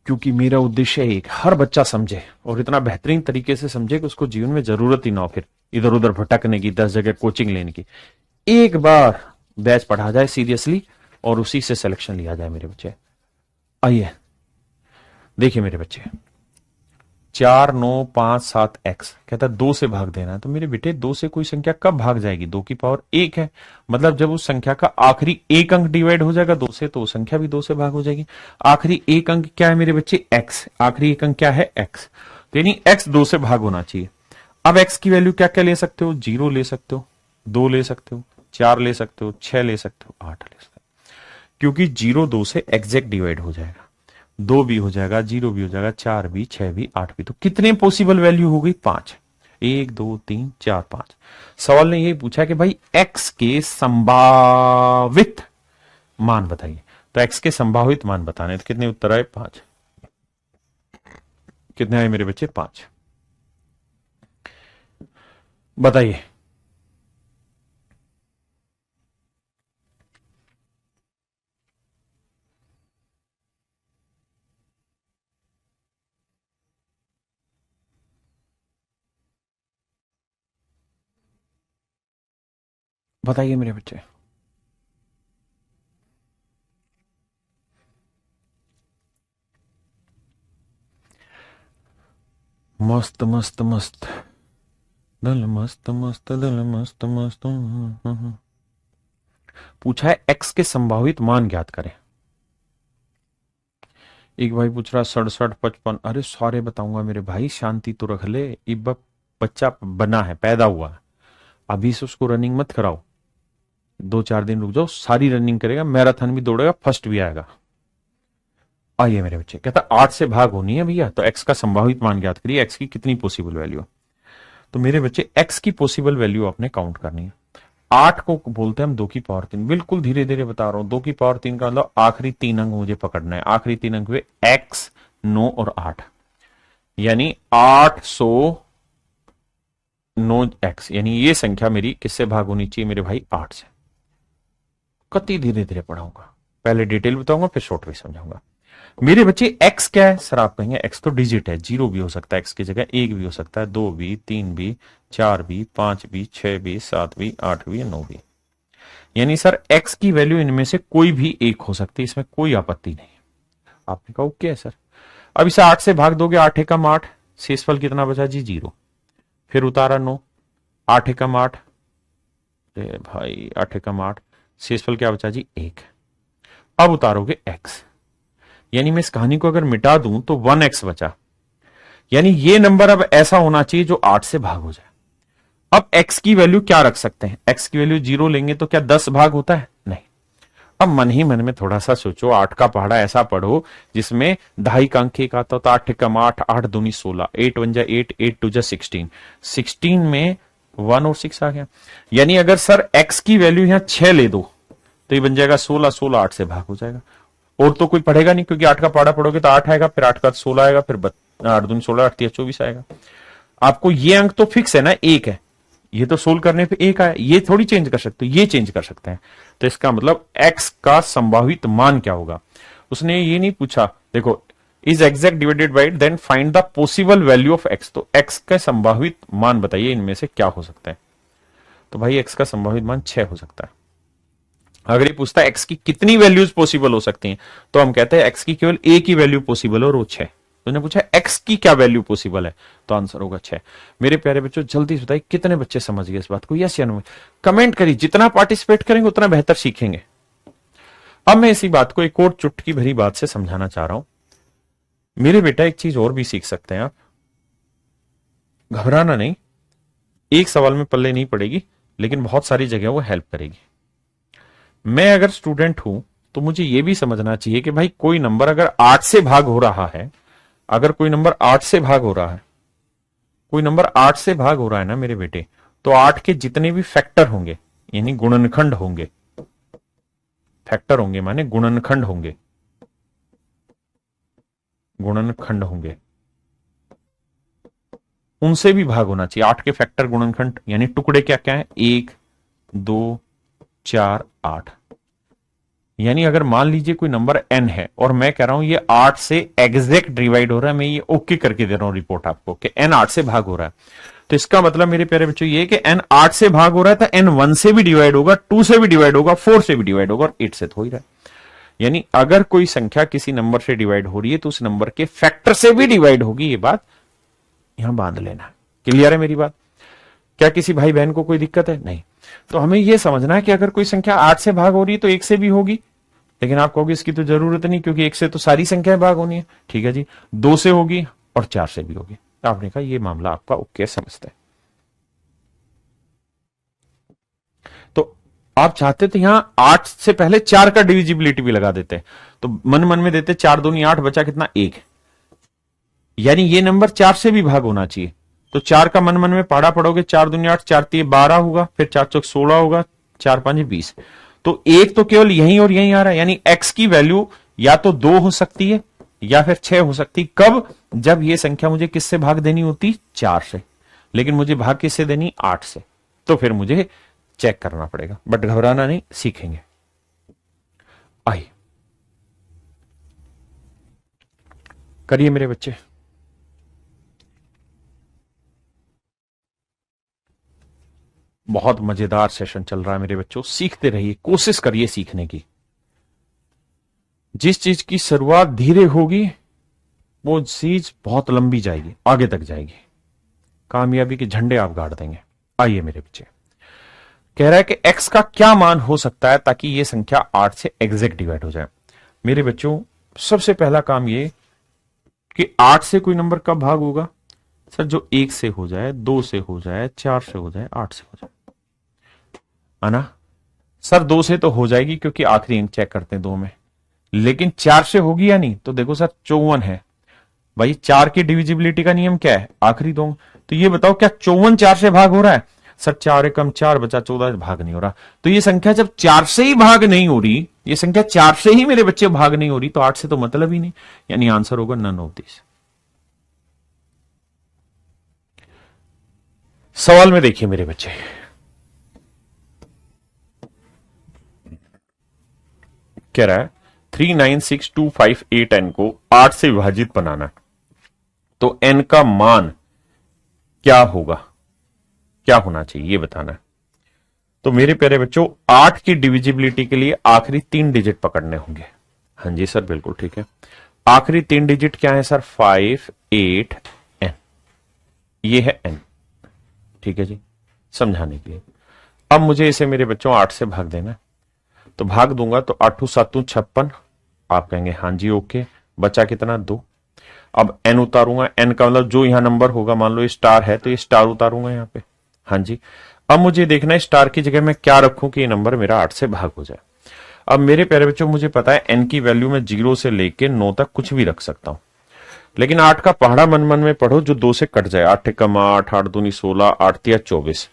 [SPEAKER 1] क्योंकि मेरा उद्देश्य एक, हर बच्चा समझे और इतना बेहतरीन तरीके से समझे कि उसको जीवन में जरूरत ही ना हो फिर इधर उधर भटकने की, 10 जगह कोचिंग लेने की। एक बार बैच पढ़ा जाए सीरियसली और उसी से सिलेक्शन लिया जाए मेरे बच्चे। आइए देखिए मेरे बच्चे, 4 9 5 7 एक्स कहता है 2 से भाग देना है। तो मेरे बेटे 2 से कोई संख्या कब भाग जाएगी? 2 की पावर 1 है, मतलब जब उस संख्या का आखिरी एक अंक डिवाइड हो जाएगा 2 से, तो वो संख्या भी 2 से भाग हो जाएगी। आखिरी एक अंक क्या है मेरे बच्चे? एक्स। आखिरी एक अंक क्या है? एक्स। तो यानी एक्स 2 से भाग होना चाहिए। अब एक्स की वैल्यू क्या क्या ले सकते हो? 0 ले सकते हो, 2 ले सकते हो, 4 ले सकते हो, 6 ले सकते हो, 8 ले सकते हो, क्योंकि 0 2 से एग्जैक्ट डिवाइड हो जाएगा। 2 भी हो जाएगा, 0 भी हो जाएगा, 4 भी, 6 भी, 8 भी। तो कितने पॉसिबल वैल्यू हो गई? 5। 1 2 3 4 5। सवाल ने यही पूछा कि भाई एक्स के संभावित मान बताइए। तो एक्स के संभावित मान बताने, तो कितने उत्तर आए? 5। कितने आए मेरे बच्चे? 5। बताइए। बताइए मेरे बच्चे। मस्त मस्त मस्त, दल मस्त मस्त, दल मस्त मस्त। पूछा है एक्स के संभावित मान ज्ञात करें। एक भाई पूछ रहा 67 55। अरे सारे बताऊंगा मेरे भाई, शांति तो रख ले। इब बच्चा बना है, पैदा हुआ है, अभी से उसको रनिंग मत कराओ। 2 4 दिन रुक जाओ, सारी रनिंग करेगा, मैराथन भी दौड़ेगा, फर्स्ट भी आएगा। आइए मेरे बच्चे, कहता 8 से भाग होनी है भैया, तो एक्स का संभावित मान ज्ञात करिए, एक्स की कितनी पॉसिबल वैल्यू है। तो मेरे बच्चे एक्स की पॉसिबल वैल्यू आपने काउंट करनी है। 8 को बोलते हैं हम 2 की पावर 3। बिल्कुल धीरे धीरे बता रहा हूं। 2 की पावर 3 का मतलब आखिरी 3 अंक मुझे पकड़ना है। आखिरी 3 अंक हुए एक्स, 9 और 8, यानी 809 एक्स, यानी ये संख्या मेरी किससे भाग होनी चाहिए मेरे भाई? 8 से। कति धीरे धीरे पढ़ाऊंगा, पहले डिटेल बताऊंगा फिर शॉर्ट में समझाऊंगा। मेरे बच्चे एक्स क्या है सर? आप कहेंगे एक्स तो डिजिट है, 0 भी हो सकता है एक्स की जगह, 1 भी हो सकता है, 2 भी, 3 भी, 4 भी, 5 भी, 6 भी, 7 भी, 8 भी, 9 भी। यानी सर एक्स की वैल्यू इनमें से कोई भी एक हो सकती है, इसमें कोई आपत्ति नहीं है। आपने कहा ओके है सर। अब इसे 8 से भाग दोगे, 8 एकम 8, शेषफल कितना बचा जी? 0। फिर उतारा 9, 8 एकम 8, भाई 8 एकम 8, शेषफल क्या बचा जी? 1। अब उतारोगे एक्स, यानी मैं इस कहानी को अगर मिटा दूं तो 1x बचा, यानी ये नंबर अब ऐसा होना चाहिए जो 8 से भाग हो जाए। अब x की वैल्यू क्या रख सकते हैं, x की वैल्यू 0 लेंगे तो क्या 10 भाग होता है, नहीं। अब मन ही मन में थोड़ा सा सोचो, 8 का पहाड़ा ऐसा पढ़ो जिसमें ढाई का अंक एक आता होता, 8 कम 8, 8 दूनी 16, 8 1 जा 8, 8 2 जा 16, 16 में 1 और 6 आ गया। यानी अगर सर x की वैल्यू यहां 6 ले दो तो ये बन जाएगा 16, 16 8 से भाग हो जाएगा। और तो कोई पढ़ेगा नहीं, क्योंकि 8 का पहाड़ा पढ़ोगे तो 8 आएगा, फिर 8 का 16 आएगा, फिर 8 दूनी 16, 8 24 आएगा। आपको ये अंक तो फिक्स है ना, 1 है, ये तो सोल्व करने पे 1 आया, ये थोड़ी चेंज कर सकते हो, ये चेंज कर सकते हैं। तो इसका मतलब x का संभावित मान क्या होगा। उसने ये नहीं पूछा, देखो is exact divided by then find the possible value of x, तो x का संभावित मान बताइए इनमें से क्या हो सकता है। तो भाई x का संभावित मान 6 हो सकता है। अगर ये पूछता है x की कितनी वैल्यूज पॉसिबल हो सकती हैं, तो हम कहते हैं x की केवल एक ही वैल्यू पॉसिबल है और वो 6। तो पूछा x की क्या वैल्यू पॉसिबल है, तो आंसर होगा 6। मेरे प्यारे बच्चों जल्दी से बताइए कितने बच्चे समझ गए इस बात को, यस या नो, कमेंट करिए। जितना पार्टिसिपेट करेंगे उतना बेहतर सीखेंगे। अब मैं इसी बात को एक और चुटकी भरी बात से समझाना चाह रहा हूं। मेरे बेटा एक चीज और भी सीख सकते हैं आप, घबराना नहीं, एक सवाल में पल्ले नहीं पड़ेगी, लेकिन बहुत सारी जगह वो हेल्प करेगी। मैं अगर स्टूडेंट हूं तो मुझे यह भी समझना चाहिए कि भाई कोई नंबर अगर 8 से भाग हो रहा है, अगर कोई नंबर 8 से भाग हो रहा है, कोई नंबर 8 से भाग हो रहा है ना मेरे बेटे, तो 8 के जितने भी फैक्टर होंगे, यानी गुणनखंड होंगे, फैक्टर होंगे माने गुणनखंड होंगे, गुणनखंड होंगे, उनसे भी भाग होना चाहिए। 8 के फैक्टर गुणनखंड यानी टुकड़े क्या क्या है, 1 2 4 8। यानी अगर मान लीजिए कोई नंबर n है और मैं कह रहा हूं ये 8 से एग्जैक्ट डिवाइड हो रहा है, मैं ये ओके करके दे रहा हूं रिपोर्ट आपको कि n 8 से भाग हो रहा है, तो इसका मतलब मेरे प्यारे बच्चों ये कि n 8 से भाग हो रहा है तो n 1 से भी डिवाइड होगा, 2 से भी डिवाइड होगा, 4 से भी डिवाइड होगा और 8 से तो हो ही रहा है। यानी अगर कोई संख्या किसी नंबर से डिवाइड हो रही है तो उस नंबर के फैक्टर से भी डिवाइड होगी, ये बात यहां बांध लेना। क्लियर है मेरी बात? क्या किसी भाई बहन को कोई दिक्कत है? नहीं। तो हमें यह समझना है कि अगर कोई संख्या 8 से भाग हो रही है तो 1 से भी होगी, लेकिन आप कहोगे इसकी तो जरूरत नहीं क्योंकि 1 से तो सारी संख्याएं भाग होनी है। ठीक है जी, 2 से होगी और 4 से भी होगी। आपने कहा यह मामला आपका ओके समझते हैं। तो आप चाहते थे यहां 8 से पहले 4 का डिविजिबिलिटी भी लगा देते, तो मन मन में देते 4 दूनी 8, बचा कितना 1, यानी ये नंबर 4 से भी भाग होना चाहिए। तो 4 का मन मन में पढ़ा पढ़ोगे, 4 दूनी 8, 4 3 12 होगा, फिर 4 चौक 16 होगा, 4 5 20। तो एक तो केवल यहीं और यहीं आ रहा है, यानी x की वैल्यू या तो 2 हो सकती है या फिर 6 हो सकती। कब? जब ये संख्या मुझे किससे भाग देनी होती? 4 से, लेकिन मुझे भाग किससे देनी? 8 से। तो फिर मुझे चेक करना पड़ेगा, बट घबराना नहीं, सीखेंगे। आइए करिए मेरे बच्चे। बहुत मजेदार सेशन चल रहा है मेरे बच्चों, सीखते रहिए, कोशिश करिए सीखने की। जिस चीज की शुरुआत धीरे होगी वो चीज बहुत लंबी जाएगी, आगे तक जाएगी, कामयाबी के झंडे आप गाड़ देंगे। आइए मेरे बच्चे, कह रहा है कि x का क्या मान हो सकता है ताकि यह संख्या 8 से एग्जैक्ट डिवाइड हो जाए। मेरे बच्चों सबसे पहला काम ये कि 8 से कोई नंबर कब भाग होगा? सर जो 1 से हो जाए, 2 से हो जाए, 4 से हो जाए, 8 से हो जाए, है ना? सर 2 से तो हो जाएगी क्योंकि आखिरी अंक चेक करते हैं 2 में, लेकिन 4 से होगी या नहीं? तो देखो सर 54 है भाई, 4 की डिविजिबिलिटी का नियम क्या है? आखिरी 2। तो ये बताओ क्या 54 4 से भाग हो रहा है? सर 4 एकम 4 बचा 14, भाग नहीं हो रहा। तो ये संख्या जब 4 से ही भाग नहीं हो रही, ये संख्या 4 से ही मेरे बच्चे भाग नहीं हो रही, तो 8 से तो मतलब ही नहीं, यानी आंसर होगा नन ऑफ दिस। सवाल में देखिए मेरे बच्चे, कह रहा है 39625 n को 8 से विभाजित बनाना, तो n का मान क्या होगा, क्या होना चाहिए ये बताना है। तो मेरे प्यारे बच्चों 8 की डिविजिबिलिटी के लिए आखिरी 3 डिजिट पकड़ने होंगे। हाँ जी सर बिल्कुल ठीक है। आखिरी 3 डिजिट क्या है सर? 5 8 n, ये है n। ठीक है जी, समझाने के लिए। अब मुझे इसे मेरे बच्चों 8 से भाग देना, तो भाग दूंगा तो 8 7 56, आप कहेंगे हाँ जी ओके, बचा कितना 2। अब n उतारूंगा, n का मतलब जो यहां नंबर होगा, मान लो ये स्टार है तो ये स्टार उतारूंगा यहां पे। हाँ जी, अब मुझे देखना है स्टार की जगह मैं क्या रखूं कि ये नंबर मेरा 8 से भाग हो जाए। अब मेरे प्यारे बच्चों मुझे पता है n की वैल्यू में 0 से लेके 9 तक कुछ भी रख सकता हूं, लेकिन 8 का पहाड़ा मन मन में पढ़ो जो 2 से कट जाए। 8 एकम 8, 8 दूनी 16, 8 तिया 24,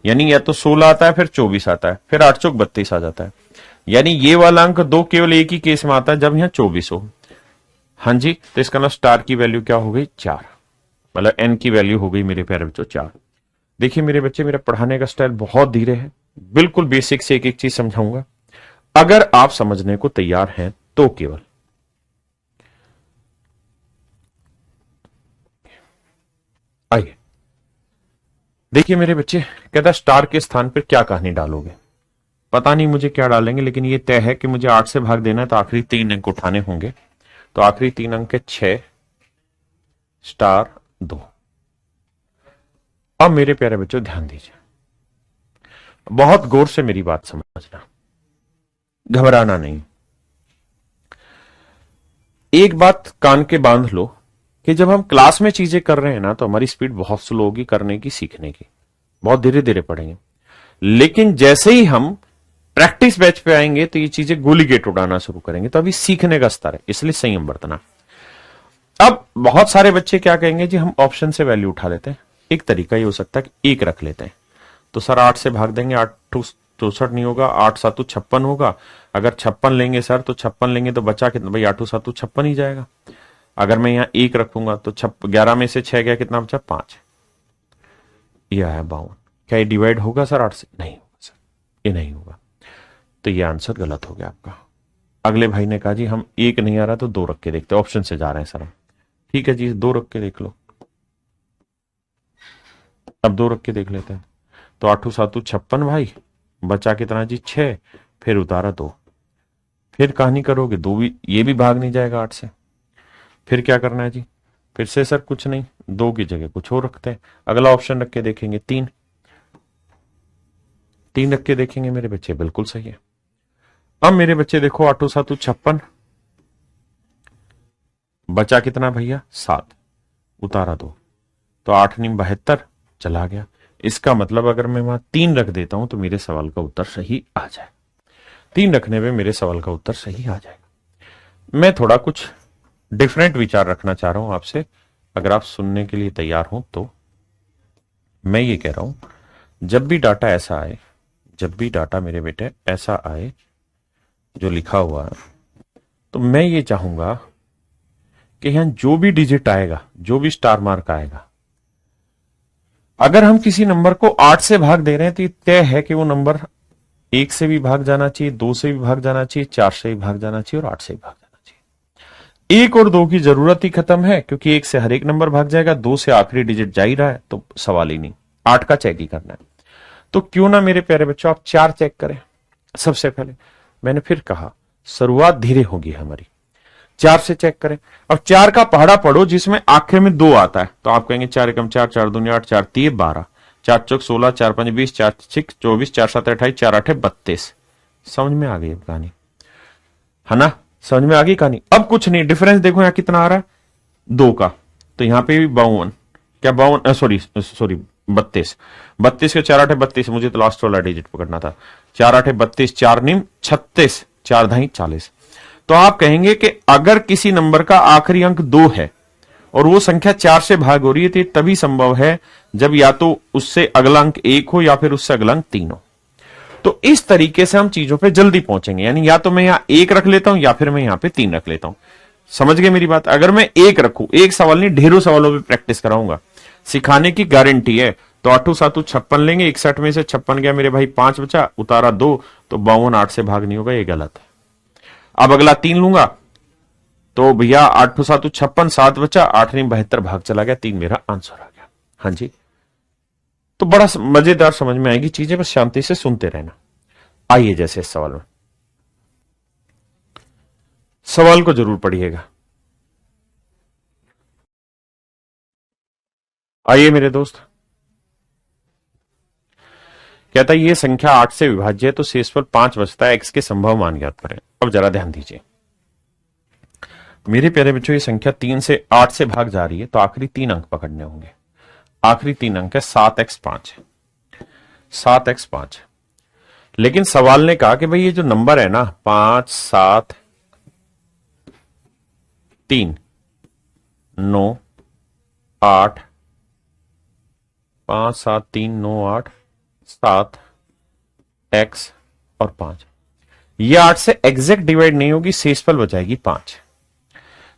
[SPEAKER 1] यानी या तो 16 आता है फिर 24 आता है, फिर 8 चौक 32 आ जाता है। यानी ये वाला अंक 2 केवल एक ही केस में आता है जब यहां 24 हो। हाँ जी, तो इसका मतलब स्टार की वैल्यू क्या हो गई 4, मतलब n की वैल्यू हो गई मेरे प्यारे बच्चों 4। देखिए मेरे बच्चे, मेरा पढ़ाने का स्टाइल बहुत धीरे है, बिल्कुल बेसिक से एक एक चीज समझाऊंगा, अगर आप समझने को तैयार हैं तो केवल। आइए देखिए मेरे बच्चे, कहता स्टार के स्थान पर क्या कहानी डालोगे। पता नहीं मुझे क्या डालेंगे, लेकिन ये तय है कि मुझे 8 से भाग देना है तो आखिरी 3 अंक उठाने होंगे। तो आखिरी 3 अंक है 6 स्टार 2। अब मेरे प्यारे बच्चों ध्यान दीजिए, बहुत गौर से मेरी बात समझना, घबराना नहीं। एक बात कान के बांध लो कि जब हम क्लास में चीजें कर रहे हैं ना तो हमारी स्पीड बहुत स्लो होगी करने की, सीखने की, बहुत धीरे धीरे पढ़ेंगे। लेकिन जैसे ही हम प्रैक्टिस बैच पे आएंगे तो ये चीजें गोली गेट उड़ाना शुरू करेंगे, तो अभी सीखने का स्तर है, इसलिए संयम बरतना। अब बहुत सारे बच्चे क्या कहेंगे जी हम ऑप्शन से वैल्यू उठा लेते हैं। एक तरीका ये हो सकता है कि 1 रख लेते हैं, तो सर 8 से भाग देंगे, 8 64 नहीं होगा, 8 7 56 होगा। अगर 56 लेंगे सर तो 56 लेंगे तो बचा कितना भाई, 8 7 56 ही जाएगा। अगर मैं यहां 1 रखूंगा तो 11 में से 6 गया, कितना बचा 5, यह है 52। क्या ये डिवाइड होगा सर 8 से? नहीं होगा सर, ये नहीं होगा, तो ये आंसर गलत हो गया आपका। अगले भाई ने कहा जी हम 1 नहीं आ रहा तो 2 रख के देखते, ऑप्शन से जा रहे हैं सर हम। ठीक है जी, 2 रख के देख लो। अब 2 रख के देख लेते हैं, तो 8 7 56 भाई, बचा कितना जी 6, फिर उतारा 2। फिर कहानी करोगे 2 भी, ये भी भाग नहीं जाएगा 8 से। फिर क्या करना है जी, फिर से सर कुछ नहीं, 2 की जगह कुछ और रखते हैं। अगला ऑप्शन रख के देखेंगे 3, 3 रख के देखेंगे मेरे बच्चे, बिल्कुल सही है। अब मेरे बच्चे देखो 8 7 56, बचा कितना भैया 7, उतारा 2, तो 8 9 72 चला गया। इसका मतलब अगर मैं वहां 3 रख देता हूं तो मेरे सवाल का उत्तर सही आ जाए। 3 रखने पे मेरे सवाल का उत्तर सही आ जाएगा। मैं थोड़ा कुछ डिफरेंट विचार रखना चाह रहा हूं आपसे, अगर आप सुनने के लिए तैयार हो तो। मैं ये कह रहा हूं, जब भी डाटा ऐसा आए, जब भी डाटा मेरे बेटे ऐसा आए जो लिखा हुआ है, तो मैं ये चाहूंगा कि यहां जो भी डिजिट आएगा, जो भी स्टार मार्क आएगा, अगर हम किसी नंबर को 8 से भाग दे रहे हैं तो ये तय है कि वो नंबर 1 से भी भाग जाना चाहिए, 2 से भी भाग जाना चाहिए, 4 से भी भाग जाना चाहिए और 8 से भी भाग जाना चाहिए। 1 और 2 की जरूरत ही खत्म है, क्योंकि 1 से हर एक नंबर भाग जाएगा, 2 से आखिरी डिजिट जा ही रहा है, तो सवाल ही नहीं। 8 का चेक ही करना है, तो क्यों ना मेरे प्यारे बच्चों आप 4 चेक करें। सबसे पहले मैंने फिर कहा शुरुआत धीरे होगी हमारी, 4 से चेक करें। अब 4 का पहाड़ा पढ़ो जिसमें आखिर में 2 आता है, तो आप कहेंगे 4 एकम 4, 4 दूनी 8, 4 3 12, 4 चौक 16, 4 5 20, 4 6 24, 4 7 28, 4 8 32। समझ में आ गई अब कहानी, है ना? समझ में आ गई कहानी। अब कुछ नहीं, डिफरेंस देखो यहां कितना आ रहा है 2 का, तो यहां पे भी 52, क्या 52, सॉरी 32, 32 के 4 8 32, मुझे तो लास्ट वाला डिजिट पकड़ना था। 4 8 32, 4 9 36, 4 ढाई 40। तो आप कहेंगे कि अगर किसी नंबर का आखिरी अंक 2 है और वो संख्या 4 से भाग हो रही है तो ये तभी संभव है जब या तो उससे अगला अंक 1 हो या फिर उससे अगला अंक 3 हो। तो इस तरीके से हम चीजों पे जल्दी पहुंचेंगे, यानी या तो मैं यहां 1 रख लेता हूं या फिर मैं यहां पे 3 रख लेता हूं। समझ गए मेरी बात? अगर मैं 1 रखूं, एक सवाल नहीं ढेरों सवालों पर प्रैक्टिस कराऊंगा, सिखाने की गारंटी है। तो 8 7 56 लेंगे, 61 में से 56 गया मेरे भाई, 5 बचा, उतारा 2, तो 52 8 से भाग नहीं होगा, ये गलत है। अब अगला 3 लूंगा, तो भैया 8 7 56, 7 बचा, 8 नहीं 72 भाग चला गया, 3 मेरा आंसर आ गया। हाँ जी, तो बड़ा मजेदार समझ में आएगी चीजें, बस शांति से सुनते रहना। आइए जैसे इस सवाल में, सवाल को जरूर पढ़िएगा। आइए मेरे दोस्त, कहता है ये संख्या 8 से विभाज्य है तो शेषफल 5 बचता है, एक्स के संभव मान ज्ञात करें। अब जरा ध्यान दीजिए, मेरे प्यारे बच्चों, ये संख्या 3 से 8 से भाग जा रही है, तो आखिरी 3 अंक पकड़ने होंगे। आखिरी 3 अंक है 7x5, 7x5। लेकिन सवाल ने कहा कि भाई ये जो नंबर है ना 5 7 3 9 8, 5 7 3 9 8 7 x और 5, ये 8 से एग्जैक्ट डिवाइड नहीं होगी, शेषफल बचाएगी 5।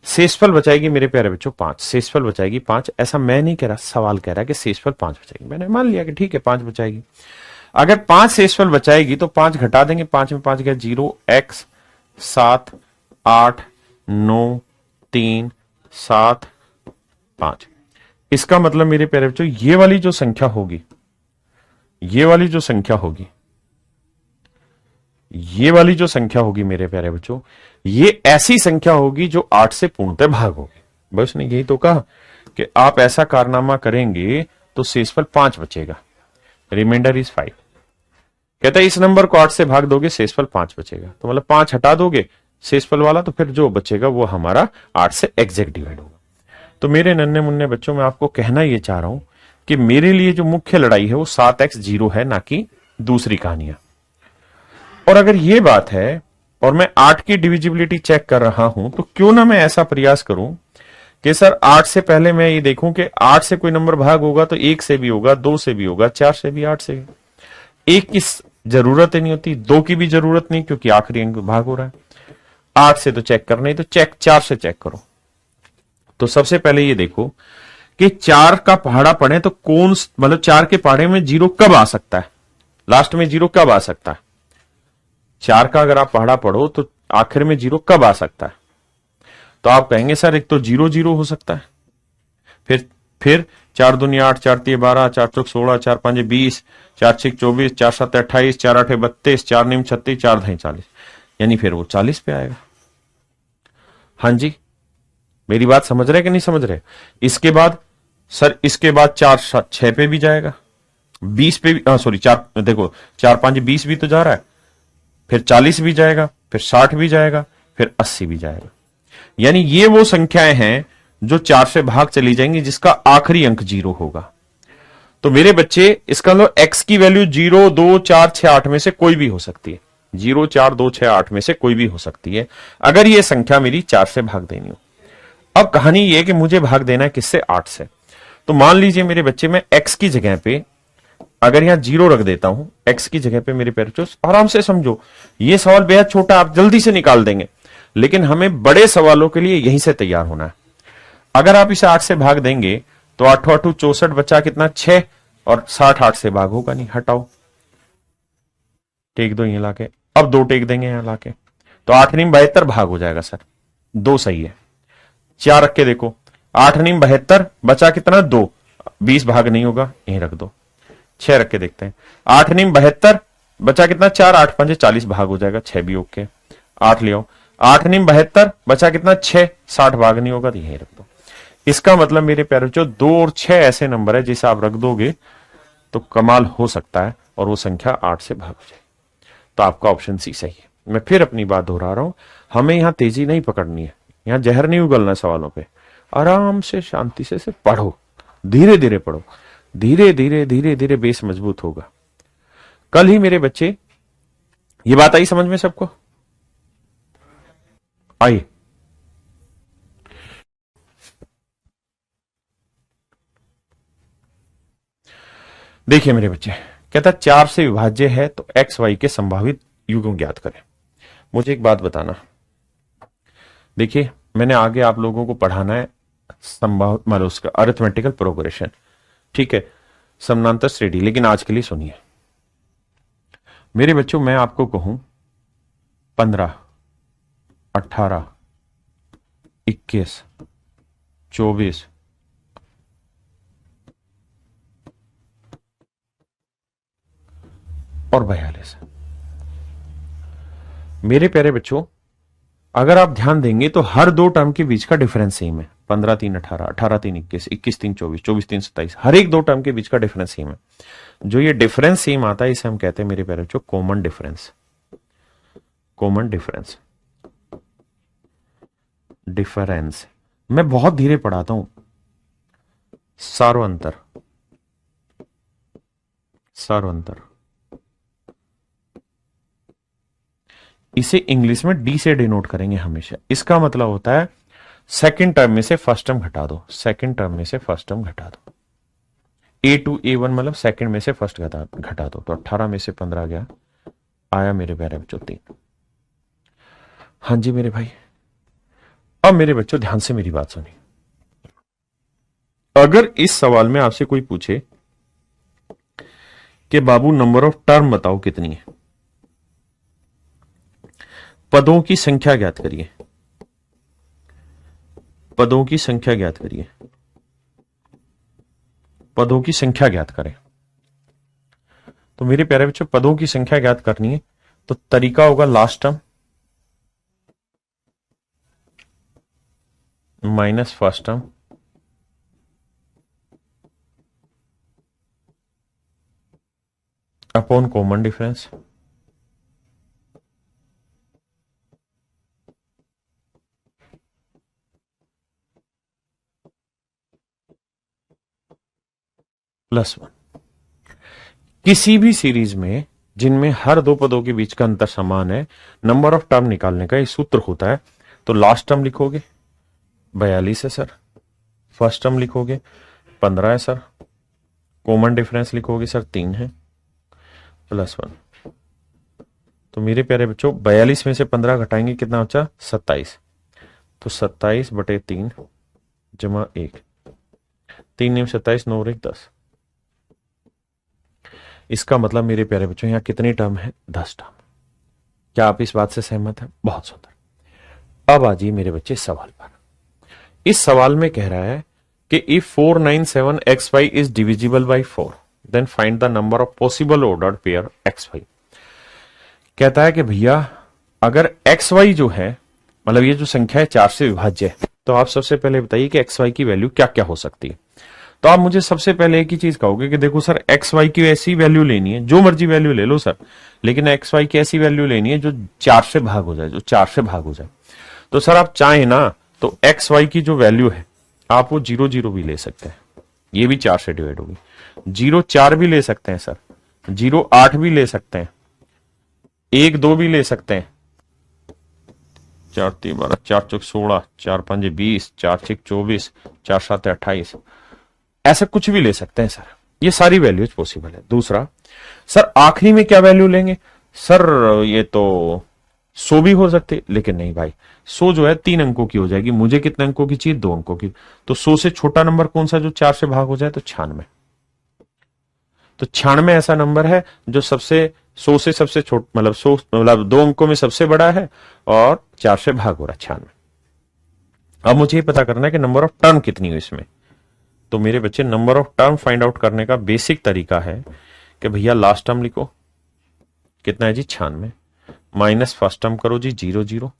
[SPEAKER 1] शेषफल बचाएगी मेरे प्यारे बच्चों 5, शेषफल बचाएगी 5। ऐसा मैं नहीं कह रहा, सवाल कह रहा है कि शेषफल 5 बचाएगी। मैंने मान लिया कि ठीक है 5 बचाएगी। अगर 5 शेषफल बचाएगी तो 5 घटा देंगे, 5 में 5 गया 0, x 7 8 9 3 7 5। इसका मतलब मेरे प्यारे बच्चों ये वाली जो संख्या होगी, ये वाली जो संख्या होगी, ये वाली जो संख्या होगी मेरे प्यारे बच्चों, ये ऐसी संख्या होगी जो 8 से पूर्णतः भाग होगी। बस ने यही तो कहा कि आप ऐसा कारनामा करेंगे तो शेषफल 5 बचेगा, रिमाइंडर इज 5। कहता है इस नंबर को 8 से भाग दोगे शेषफल 5 बचेगा, तो मतलब 5 हटा दोगे शेषफल वाला, तो फिर जो बचेगा वो हमारा 8 से एग्जैक्ट डिवाइड होगा। तो मेरे नन्हे मुन्ने बच्चों, मैं आपको कहना ये चाह रहा हूं कि मेरे लिए जो मुख्य लड़ाई है वो 7x0 है, ना कि दूसरी कहानियां। और अगर ये बात है और मैं 8 की डिविजिबिलिटी चेक कर रहा हूं, तो क्यों ना मैं ऐसा प्रयास करूं कि सर 8 से पहले मैं ये देखूं कि 8 से कोई नंबर भाग होगा तो 1 से भी होगा, 2 से भी होगा, 4 से भी, 8 से भी। 1 की जरूरत ही नहीं होती, 2 की भी जरूरत नहीं, क्योंकि आखिरी अंक भाग हो रहा है। 8 से तो चेक करना ही, तो चेक 4 से चेक करो। तो सबसे पहले ये देखो कि 4 का पहाड़ा पड़े तो कौन, मतलब 4 के पहाड़े में 0 कब आ सकता है, लास्ट में 0 कब आ सकता है। 4 का अगर आप पहाड़ा पढ़ो तो आखिर में 0 कब आ सकता है, तो आप कहेंगे सर एक तो 0 0 हो सकता है, फिर 4 दूनी 8, 4 तीन 12, 4 चौक 16, 4 5 20, 4 6 24, 4 7 28, 4 8 32, 4 9 36, 4 10 40, यानी फिर वो 40 पे आएगा। हाँ जी, मेरी बात समझ रहे कि नहीं समझ रहे। इसके बाद सर, इसके बाद 4 6 पे भी जाएगा, 20 पे भी, सॉरी 4, देखो 4 5 20 भी तो जा रहा है, फिर 40 भी जाएगा, फिर 60 भी जाएगा, फिर 80 भी जाएगा। यानी ये वो संख्याएं हैं जो 4 से भाग चली जाएंगी जिसका आखिरी अंक 0 होगा। तो मेरे बच्चे, इसका मतलब x की वैल्यू 0 2 4 6 8 में से कोई भी हो सकती है, 0 4 2 6 8 में से कोई भी हो सकती है, अगर ये संख्या मेरी 4 से भाग देनी हो। अब कहानी ये कि मुझे भाग देना है किससे, 8 से। तो मान लीजिए मेरे बच्चे, मैं x की जगह पे अगर यहां 0 रख देता हूं, x की जगह पे मेरे पेरेंट्स, आराम से समझो, ये सवाल बेहद छोटा, आप जल्दी से निकाल देंगे, लेकिन हमें बड़े सवालों के लिए यहीं से तैयार होना है। अगर आप इसे 8 से भाग देंगे तो 8 8 64 बचा कितना, 6, और 60 8 से भाग होगा नहीं, हटाओ, टेक दो यहां लाके, अब 2 टेक देंगे यहां लाके, तो 8 9 72 भाग हो जाएगा सर, 2 सही है। 4 रख के देखो, 8 9 72 बचा कितना, 2, 20 भाग नहीं होगा, यहीं रख दो। 6 रख के देखते हैं, 8 9 72 बचा कितना, 4, 8 5 40 भाग हो जाएगा, 6 भी ओके। 8 ले आओ, 8 9 72 बचा कितना, 6, 60 भाग नहीं होगा, तो यहीं रख दो। इसका मतलब मेरे प्यारे बच्चों 2 और 6 ऐसे नंबर है जिसे आप रख दोगे तो कमाल हो सकता है और वो संख्या 8 से भाग हो जाएगी। तो आपका ऑप्शन सी सही है। मैं फिर अपनी बात दोहरा रहा हूं, हमें यहां तेजी नहीं पकड़नी है, यहां जहर नहीं उगलना सवालों पे, आराम से शांति से पढ़ो, धीरे धीरे पढ़ो, धीरे धीरे धीरे धीरे बेस मजबूत होगा। कल ही मेरे बच्चे, ये बात आई समझ में सबको, आई? देखिए मेरे बच्चे, कहता 4 से विभाज्य है तो एक्स वाई के संभावित युग्म ज्ञात करें। मुझे एक बात बताना, देखिए मैंने आगे आप लोगों को पढ़ाना है संभाव, मतलब उसका अरिथमेटिकल प्रोग्रेशन, ठीक है, समानांतर श्रेणी, लेकिन आज के लिए सुनिए मेरे बच्चों, मैं आपको कहूं 15 18 21 24 और 42, मेरे प्यारे बच्चों अगर आप ध्यान देंगे तो हर 2 टर्म के बीच का डिफरेंस सेम है, 15 3 18, 18 3 21, 21 3 24, 24 3 27, हर एक 2 टर्म के बीच का डिफरेंस सेम है। जो ये डिफरेंस सेम आता है इसे हम कहते हैं मेरे प्यारे बच्चों common difference, common difference. Difference. मैं बहुत धीरे पढ़ाता हूं। सार्वंतर, सार्वंतर, इसे इंग्लिश में डी से डिनोट करेंगे हमेशा। इसका मतलब होता है सेकंड टर्म में से फर्स्ट टर्म घटा दो, सेकंड टर्म में से फर्स्ट टर्म घटा दो। A2 A1 मतलब सेकंड में से फर्स्ट घटा दो, तो 18 में से 15 गया, आया मेरे प्यारे बच्चों 3। हाँ जी मेरे भाई। अब मेरे बच्चों ध्यान से मेरी बात सुनिए। अगर इस सवाल में आपसे कोई पूछे कि बाबू नंबर ऑफ टर्म बताओ कितनी है, पदों की संख्या ज्ञात करिए, पदों की संख्या ज्ञात करिए, पदों की संख्या ज्ञात करें, तो मेरे प्यारे बच्चों पदों की संख्या ज्ञात करनी है तो तरीका होगा last term minus first term upon common difference. +1। किसी भी सीरीज में जिनमें हर दो पदों के बीच का अंतर समान है, नंबर ऑफ टर्म निकालने का एक सूत्र होता है। तो लास्ट टर्म लिखोगे 42 है सर, फर्स्ट टर्म लिखोगे 15 है सर, कॉमन डिफरेंस लिखोगे सर 3 है, +1। तो मेरे प्यारे बच्चों 42 में से 15 घटाएंगे कितना बचा, 27। तो 27/3 जमा 1, 3×27 9 और 1 10। इसका मतलब मेरे प्यारे बच्चों यहां कितनी टर्म है, 10 टर्म। क्या आप इस बात से सहमत हैं? बहुत सुंदर। अब आ जाइए मेरे बच्चे सवाल पर। इस सवाल में कह रहा है कि if 497xy is divisible by 4 then find the number of possible ordered pair xy। कहता है कि भैया अगर xy जो है, मतलब ये जो संख्या है 4 से विभाज्य है, तो आप सबसे पहले बताइए कि xy की वैल्यू क्या क्या हो सकती है। तो आप मुझे सबसे पहले एक ही चीज कहोगे कि देखो सर एक्स वाई की ऐसी वैल्यू लेनी है, जो मर्जी वैल्यू ले लो सर, लेकिन एक्स वाई की ऐसी वैल्यू लेनी है जो 4 से भाग हो जाए, जो 4 से भाग हो जाए। तो सर आप चाहें ना तो एक्स वाई की जो वैल्यू है आप वो 0 0 भी ले सकते हैं, ये भी 4 से डिवाइड होगी। 0 4 भी ले सकते हैं सर, 0 8 भी ले सकते हैं, 1 2 भी ले सकते हैं, 4 3 12, 4 4 16, 4 5 20, 4 6 24, 4 7 28, ऐसा कुछ भी ले सकते हैं सर। ये सारी वैल्यूज पॉसिबल है। दूसरा सर आखिरी में क्या वैल्यू लेंगे, सर ये तो 100 भी हो सकते, लेकिन नहीं भाई 100 जो है 3 अंकों की हो जाएगी, मुझे कितने अंकों की चाहिए, 2 अंकों की। तो 100 से छोटा नंबर कौन सा जो 4 से भाग हो जाए, तो 96। तो 96 ऐसा नंबर है जो सबसे 100 से सबसे छोट मतलब 100 मतलब 2 अंकों में सबसे बड़ा है और 4 से भाग हो रहा है 96। अब मुझे ये पता करना है कि नंबर ऑफ टर्म कितनी हुई इसमें। तो मेरे बच्चे number of term find out करने का बेसिक तरीका है कि भैया लास्ट टर्म लिखो, कितना है जी 96, माइनस फर्स्ट टर्म करो जी 0 0,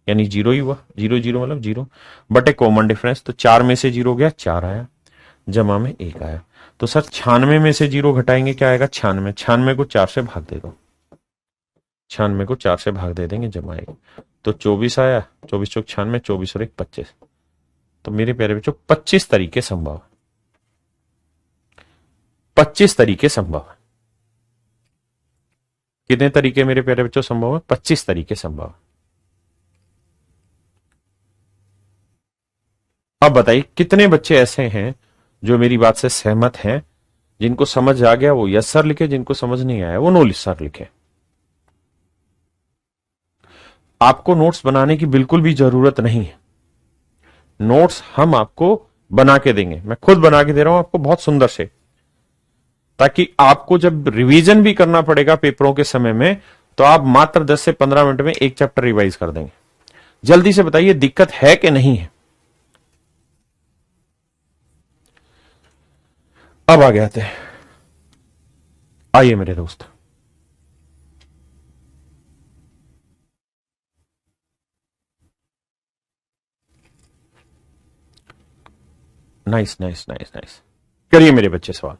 [SPEAKER 1] यानी 0 ही हुआ, 0 0 मतलब 0, बट ए कॉमन डिफरेंस, तो 4 में से 0 गया 4 आया, जमा में 1 आया। तो सर 96 में से 0 घटाएंगे क्या आएगा, 96, 96 को 4 से भाग दे दो, 96 को 4 से भाग दे देंगे, जमा 1, तो 24 आया, 24 चौक 96, 24 और 1 25। तो मेरे प्यारे बच्चों 25 तरीके संभव, 25 तरीके संभव है। कितने तरीके मेरे प्यारे बच्चों संभव है, 25 तरीके संभव है। अब बताइए कितने बच्चे ऐसे हैं जो मेरी बात से सहमत हैं, जिनको समझ आ गया वो यस सर लिखे, जिनको समझ नहीं आया वो नो सर लिखे। आपको नोट्स बनाने की बिल्कुल भी जरूरत नहीं है, नोट्स हम आपको बना के देंगे, मैं खुद बना के दे रहा हूं आपको बहुत सुंदर से, ताकि आपको जब रिवीजन भी करना पड़ेगा पेपरों के समय में तो आप मात्र 10 से 15 मिनट में एक चैप्टर रिवाइज कर देंगे। जल्दी से बताइए दिक्कत है कि नहीं है। अब आगे आते हैं, आइए मेरे दोस्त। नाइस नाइस नाइस नाइस, करिए मेरे बच्चे सवाल।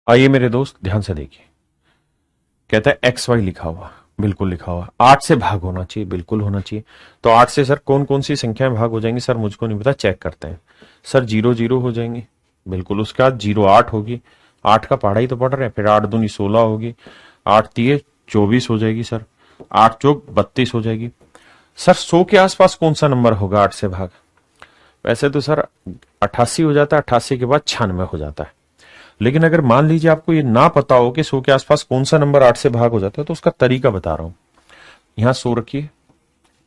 [SPEAKER 1] आइए मेरे दोस्त ध्यान से देखिए, कहता है एक्स वाई लिखा हुआ, बिल्कुल लिखा हुआ, 8 से भाग होना चाहिए, बिल्कुल होना चाहिए। तो 8 से सर कौन कौन सी संख्या में भाग हो जाएंगी? सर मुझको नहीं पता, चेक करते हैं। सर 0 0 हो जाएंगी, बिल्कुल। उसके बाद 0 8 होगी, 8 का पढ़ा ही तो पढ़ रहे हैं। फिर 8 दूनी 16 होगी, 8 तिये 24 हो जाएगी सर, 8 चौक 32 हो जाएगी। सर 100 के आसपास कौन सा नंबर होगा 8 से भाग? वैसे तो सर 88 हो जाता है, 88 के बाद 96 हो जाता है। लेकिन अगर मान लीजिए आपको ये ना पता हो कि 100 के आसपास कौन सा नंबर 8 से भाग हो जाता है, तो उसका तरीका बता रहा हूं। यहां 100 रखिए,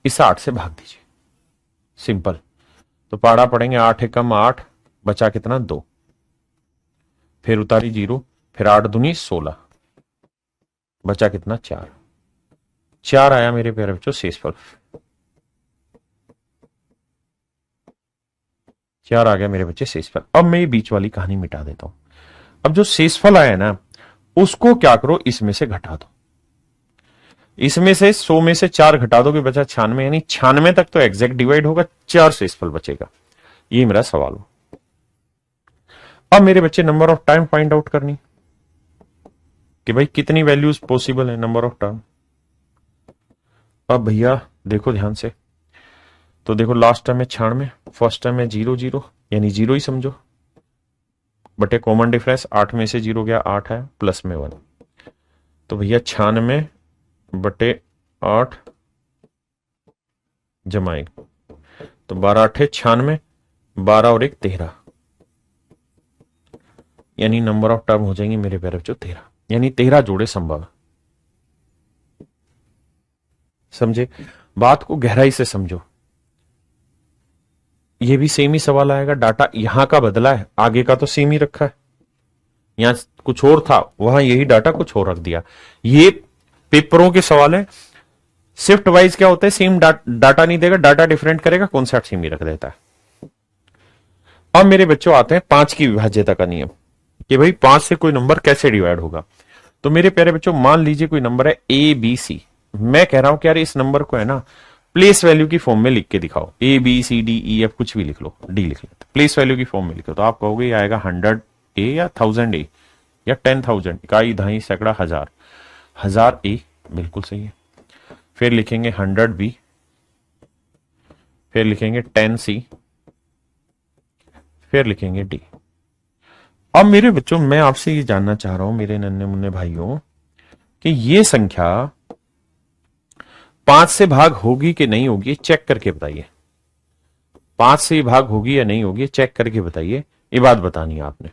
[SPEAKER 1] इस 8 से भाग दीजिए, सिंपल। तो पाड़ा पड़ेंगे, 8 एकम 8, बचा कितना? 2। फिर उतारी 0, फिर 8 दूनी 16, बचा कितना? 4। 4 आया मेरे प्यारे बच्चों शेषफल, 4 आ गया मेरे बच्चे शेषफल। अब मैं ये बीच वाली कहानी मिटा देता हूं। अब जो शेषफल आया ना, उसको क्या करो, इसमें से घटा दो। इसमें से 100 में से 4 घटा दोगे, बचा 96, यानी 96 तक तो एग्जैक्ट डिवाइड होगा, 4 शेषफल बचेगा। ये मेरा सवाल हो। अब मेरे बच्चे number of time find out करनी, कि भाई कितनी वैल्यूज पॉसिबल है नंबर ऑफ टर्म। अब भैया देखो ध्यान से, तो देखो लास्ट टर्म है 96, फर्स्ट टर्म है 0 0, यानी 0 ही समझो, बटे कॉमन डिफरेंस 8 में से 0 गया, 8 है, प्लस में 1। तो भैया 96 बटे 8 जमा 1, तो 12 8 96, 12 और 1 13, यानी नंबर ऑफ टर्म हो जाएंगे मेरे प्यारे बच्चों 13, यानी 13 जोड़े संभव। समझे बात को? गहराई से समझो। ये भी सेम ही सवाल आएगा, डाटा यहां का बदला है, आगे का तो सेम ही रखा है। यहां कुछ और था, वहां यही डाटा कुछ और रख दिया। ये पेपरों के सवाल है, शिफ्ट वाइज क्या होता है, सेम डाटा नहीं देगा, डाटा डिफरेंट करेगा, कॉन्सेप्ट सेम ही रख देता है। अब मेरे बच्चों आते हैं 5 की विभाज्यता का नियम, कि भाई 5 से कोई नंबर कैसे डिवाइड होगा। तो मेरे प्यारे बच्चों मान लीजिए कोई नंबर है ए बी सी, मैं कह रहा हूं कि यार इस नंबर को है ना प्लेस वैल्यू की फॉर्म में लिख के दिखाओ, A B C D E F कुछ भी लिख लो, डी लिख लेते, प्लेस वैल्यू की फॉर्म में लिखो। तो आप कहोगे ये आएगा 100 ए या 1000 ए या 10,000, इकाई दहाई सैकड़ा हजार, 1000 ए, बिल्कुल सही है। फिर लिखेंगे 100 बी, फिर लिखेंगे 10 सी, फिर लिखेंगे डी। अब मेरे बच्चों मैं आपसे ये जानना चाह रहा हूं मेरे नन्हे मुन्ने भाइयों, कि ये संख्या 5 से भाग होगी कि नहीं होगी, चेक करके बताइए। 5 से भाग होगी या नहीं होगी, चेक करके बताइए, ये बात बतानी है आपने।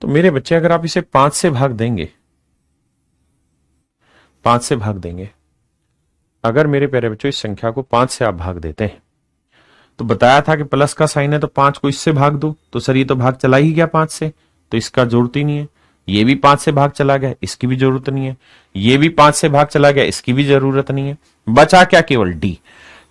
[SPEAKER 1] तो मेरे बच्चे अगर आप इसे 5 से भाग देंगे, 5 से भाग देंगे, अगर मेरे प्यारे बच्चों इस संख्या को 5 से आप भाग देते हैं, तो बताया था कि प्लस का साइन है तो 5 को इससे भाग दो, तो सर ये तो भाग चला ही गया 5 से, तो इसका जरूरत ही नहीं है। ये भी 5 से भाग चला गया, इसकी भी जरूरत नहीं है। ये भी 5 से भाग चला गया, इसकी भी जरूरत नहीं है। बचा क्या? केवल डी।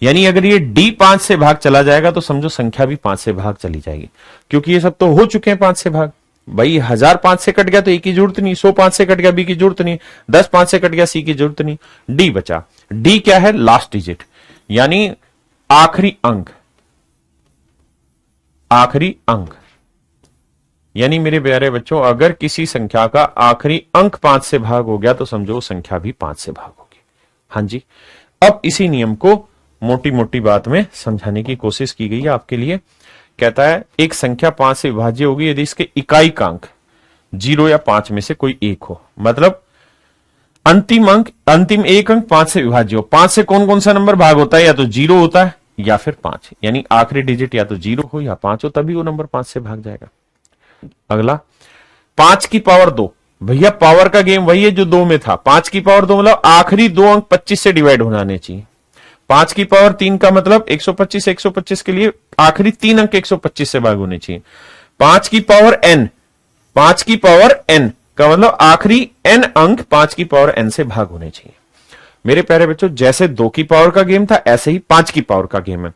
[SPEAKER 1] यानी अगर ये डी 5 से भाग चला जाएगा तो समझो संख्या भी 5 से भाग चली जाएगी, क्योंकि ये सब तो हो चुके हैं 5 से भाग। भाई 1000 5 से कट गया तो ए की जरूरत नहीं, 100 5 से कट गया बी की जरूरत नहीं, 10 5 से कट गया सी की जरूरत नहीं, डी बचा। डी क्या है? लास्ट डिजिट, यानी आखिरी अंक, आखिरी अंक। यानी मेरे प्यारे बच्चों अगर किसी संख्या का आखिरी अंक 5 से भाग हो गया तो समझो संख्या भी 5 से भाग होगी। हां जी, अब इसी नियम को मोटी मोटी बात में समझाने की कोशिश की गई है आपके लिए। कहता है एक संख्या 5 से विभाज्य होगी यदि इसके इकाई का अंक 0 या 5 में से कोई एक हो, मतलब अंतिम अंक, अंतिम एक अंक 5 से विभाज्य हो। 5 से कौन कौन सा नंबर भाग होता है? या तो 0 होता है या फिर 5, यानी आखिरी डिजिट या तो 0 हो या 5 हो, तभी वो नंबर 5 से भाग जाएगा। अगला 5 की पावर 2, भैया पावर का गेम वही है जो 2 में था। 5 की पावर 2 मतलब आखिरी 2 अंक 25 से डिवाइड होने चाहिए। 5 की पावर 3 का मतलब 125, 125 के लिए आखिरी 3 अंक 125 से भाग होने चाहिए। 5 की पावर n, 5 की पावर n का मतलब आखिरी n अंक 5 की पावर n से भाग होने चाहिए। मेरे प्यारे बच्चों जैसे 2 की पावर का गेम था ऐसे ही 5 की पावर का गेम है।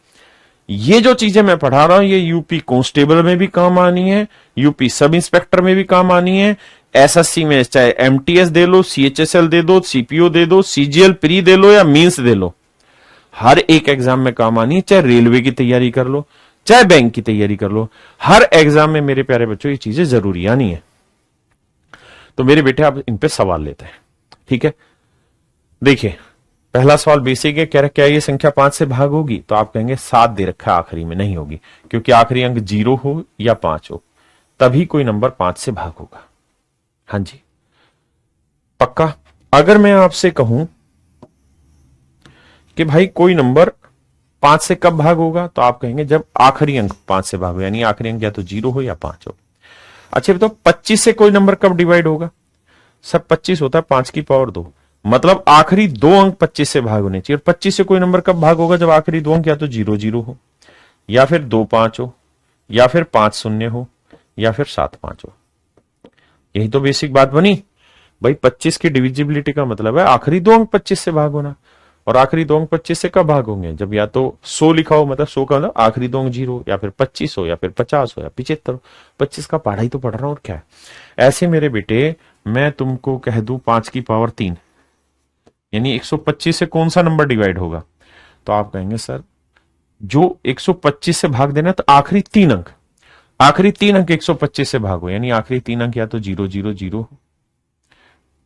[SPEAKER 1] ये जो चीजें मैं पढ़ा रहा हूं ये यूपी कांस्टेबल में भी काम आनी है, यूपी सब इंस्पेक्टर में भी काम आनी है, एसएससी में चाहे एमटीएस दे लो, सीएचएसएल दे दो, सीपीओ दे दो, सीजीएल प्री दे लो या मींस दे लो, हर एक एग्जाम में काम आनी है। चाहे रेलवे की तैयारी कर लो, चाहे बैंक की तैयारी कर लो, हर एग्जाम में मेरे प्यारे बच्चों ये चीजें जरूरी आनी है। तो मेरे बेटे आप इन पे सवाल लेते हैं, ठीक है। देखिए पहला सवाल बेसिक है, कह रहा क्या ये संख्या 5 से भाग होगी, तो आप कहेंगे 7 दे रखा है आखिरी में, नहीं होगी, क्योंकि आखिरी अंक 0 हो या 5 हो तभी कोई नंबर 5 से भाग होगा। हाँ जी पक्का। अगर मैं आपसे कहूं कि भाई कोई नंबर 5 से कब भाग होगा, तो आप कहेंगे जब आखिरी अंक 5 से भाग हो, यानी आखिरी अंक या तो 0 हो या 5 हो। अच्छा बताओ 25 से कोई नंबर कब डिवाइड होगा, सर 25 होता है 5 की पावर 2, मतलब आखिरी दो अंक 25 से भाग होने चाहिए। और 25 से कोई नंबर कब भाग होगा, जब आखिरी दो अंक या तो 0 0 हो, या फिर 2 5 हो, या फिर 5 0 हो, या फिर 7 5 हो। यही तो बेसिक बात बनी भाई। 25 की डिविजिबिलिटी का मतलब है आखिरी दो अंक 25 से भाग होना, और आखिरी दो अंक 25 से कब भाग होंगे, जब या तो 100 लिखा हो, मतलब 100 का मतलब आखिरी दो अंक 0, या फिर 25 हो, या फिर 50 हो, या 75 हो। 25 का पढ़ा ही तो पढ़ रहा हूं और क्या है। ऐसे मेरे बेटे मैं तुमको कह दूं 5 की पावर 3, यानी 125 से कौन सा नंबर डिवाइड होगा, तो आप कहेंगे सर जो 125 से भाग देना, तो आखिरी तीन अंक, आखिरी तीन अंक 125 से भागो, यानी आखिरी तीन अंक या तो 0 0 0 हो,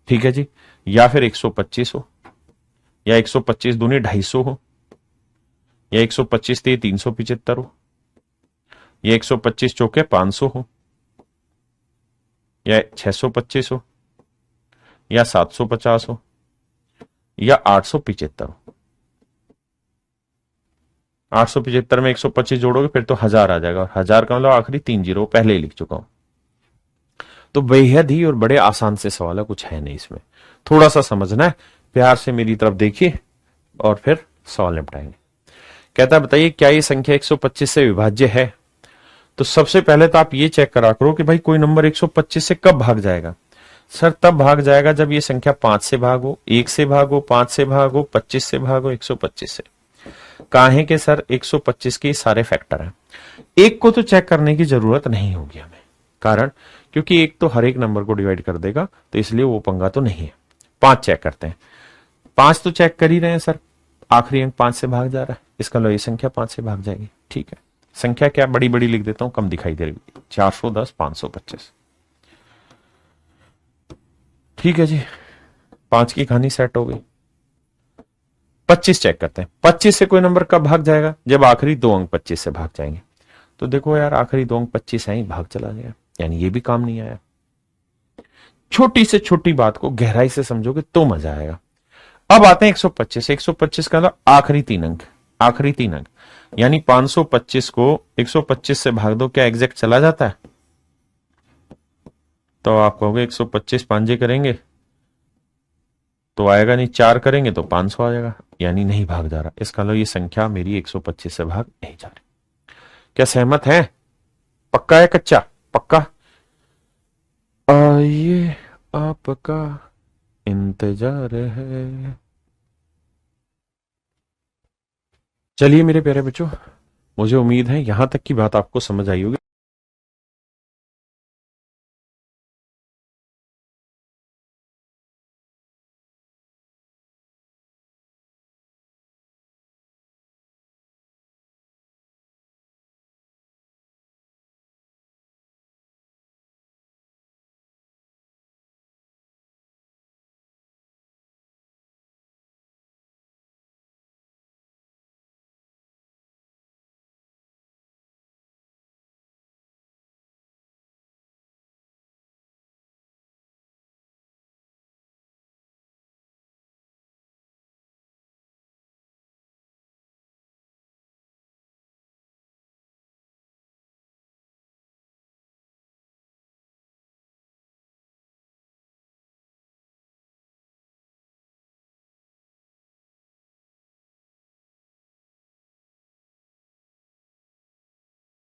[SPEAKER 1] ठीक है जी, या फिर 125 हो, या 125 दूनी 250 हो, या 125 ते 375 हो, या 125 चौके 500 हो, या 625 हो, या 750 हो, या 875 हो। 875 में 125 जोड़ोगे फिर तो 1000 आ जाएगा, और 1000 का मतलब आखिरी 3 जीरो पहले ही लिख चुका हूं। तो बेहद ही और बड़े आसान से सवाल है, कुछ है नहीं इसमें, थोड़ा सा समझना है, प्यार से मेरी तरफ देखिए और फिर सवाल निपटाएंगे। कहता है बताइए क्या ये संख्या 125 से विभाज्य है। तो सबसे पहले तो आप ये चेक करा करो कि भाई कोई नंबर 125 से कब भाग जाएगा। सर तब भाग जाएगा जब ये संख्या 5 से भागो, 1 से भागो, 5 से भागो, 25 से भागो, 125 से। काहे के सर 125 के सारे फैक्टर हैं, एक को तो चेक करने की जरूरत नहीं होगी हमें, कारण क्योंकि एक तो हर एक नंबर को डिवाइड कर देगा, तो इसलिए वो पंगा तो नहीं है। 5 चेक करते हैं, 5 तो चेक कर ही रहे हैं सर, आखिरी अंक 5 से भाग जा रहा है, इसका लो ये संख्या 5 से भाग जाएगी, ठीक है। संख्या क्या बड़ी बड़ी लिख देता हूं, कम दिखाई दे रही, 410 525, ठीक है जी। 5 की कहानी सेट हो गई। 25 चेक करते हैं, 25 से कोई नंबर कब भाग जाएगा, जब आखिरी दो अंक 25 से भाग जाएंगे। तो देखो यार आखिरी दो अंक 25 है ही, भाग चला गया, यानी ये भी काम नहीं आया। छोटी से छोटी बात को गहराई से समझोगे तो मजा आएगा। अब आते हैं 125। 125 का मतलब आखिरी तीन अंक, आखिरी तीन अंक, यानी 525 को 125 से भाग दो, क्या एग्जैक्ट चला जाता है। तो आप कहोगे 125 पांजे करेंगे तो आएगा नहीं, 4 करेंगे तो 500 आ जाएगा, यानी नहीं भाग जा रहा। इसका मतलब ये संख्या मेरी 125 से भाग नहीं जा रही। क्या सहमत है, पक्का है कच्चा, पक्का। आइए आपका इंतजार है। चलिए मेरे प्यारे बच्चों, मुझे उम्मीद है यहां तक की बात आपको समझ आई होगी।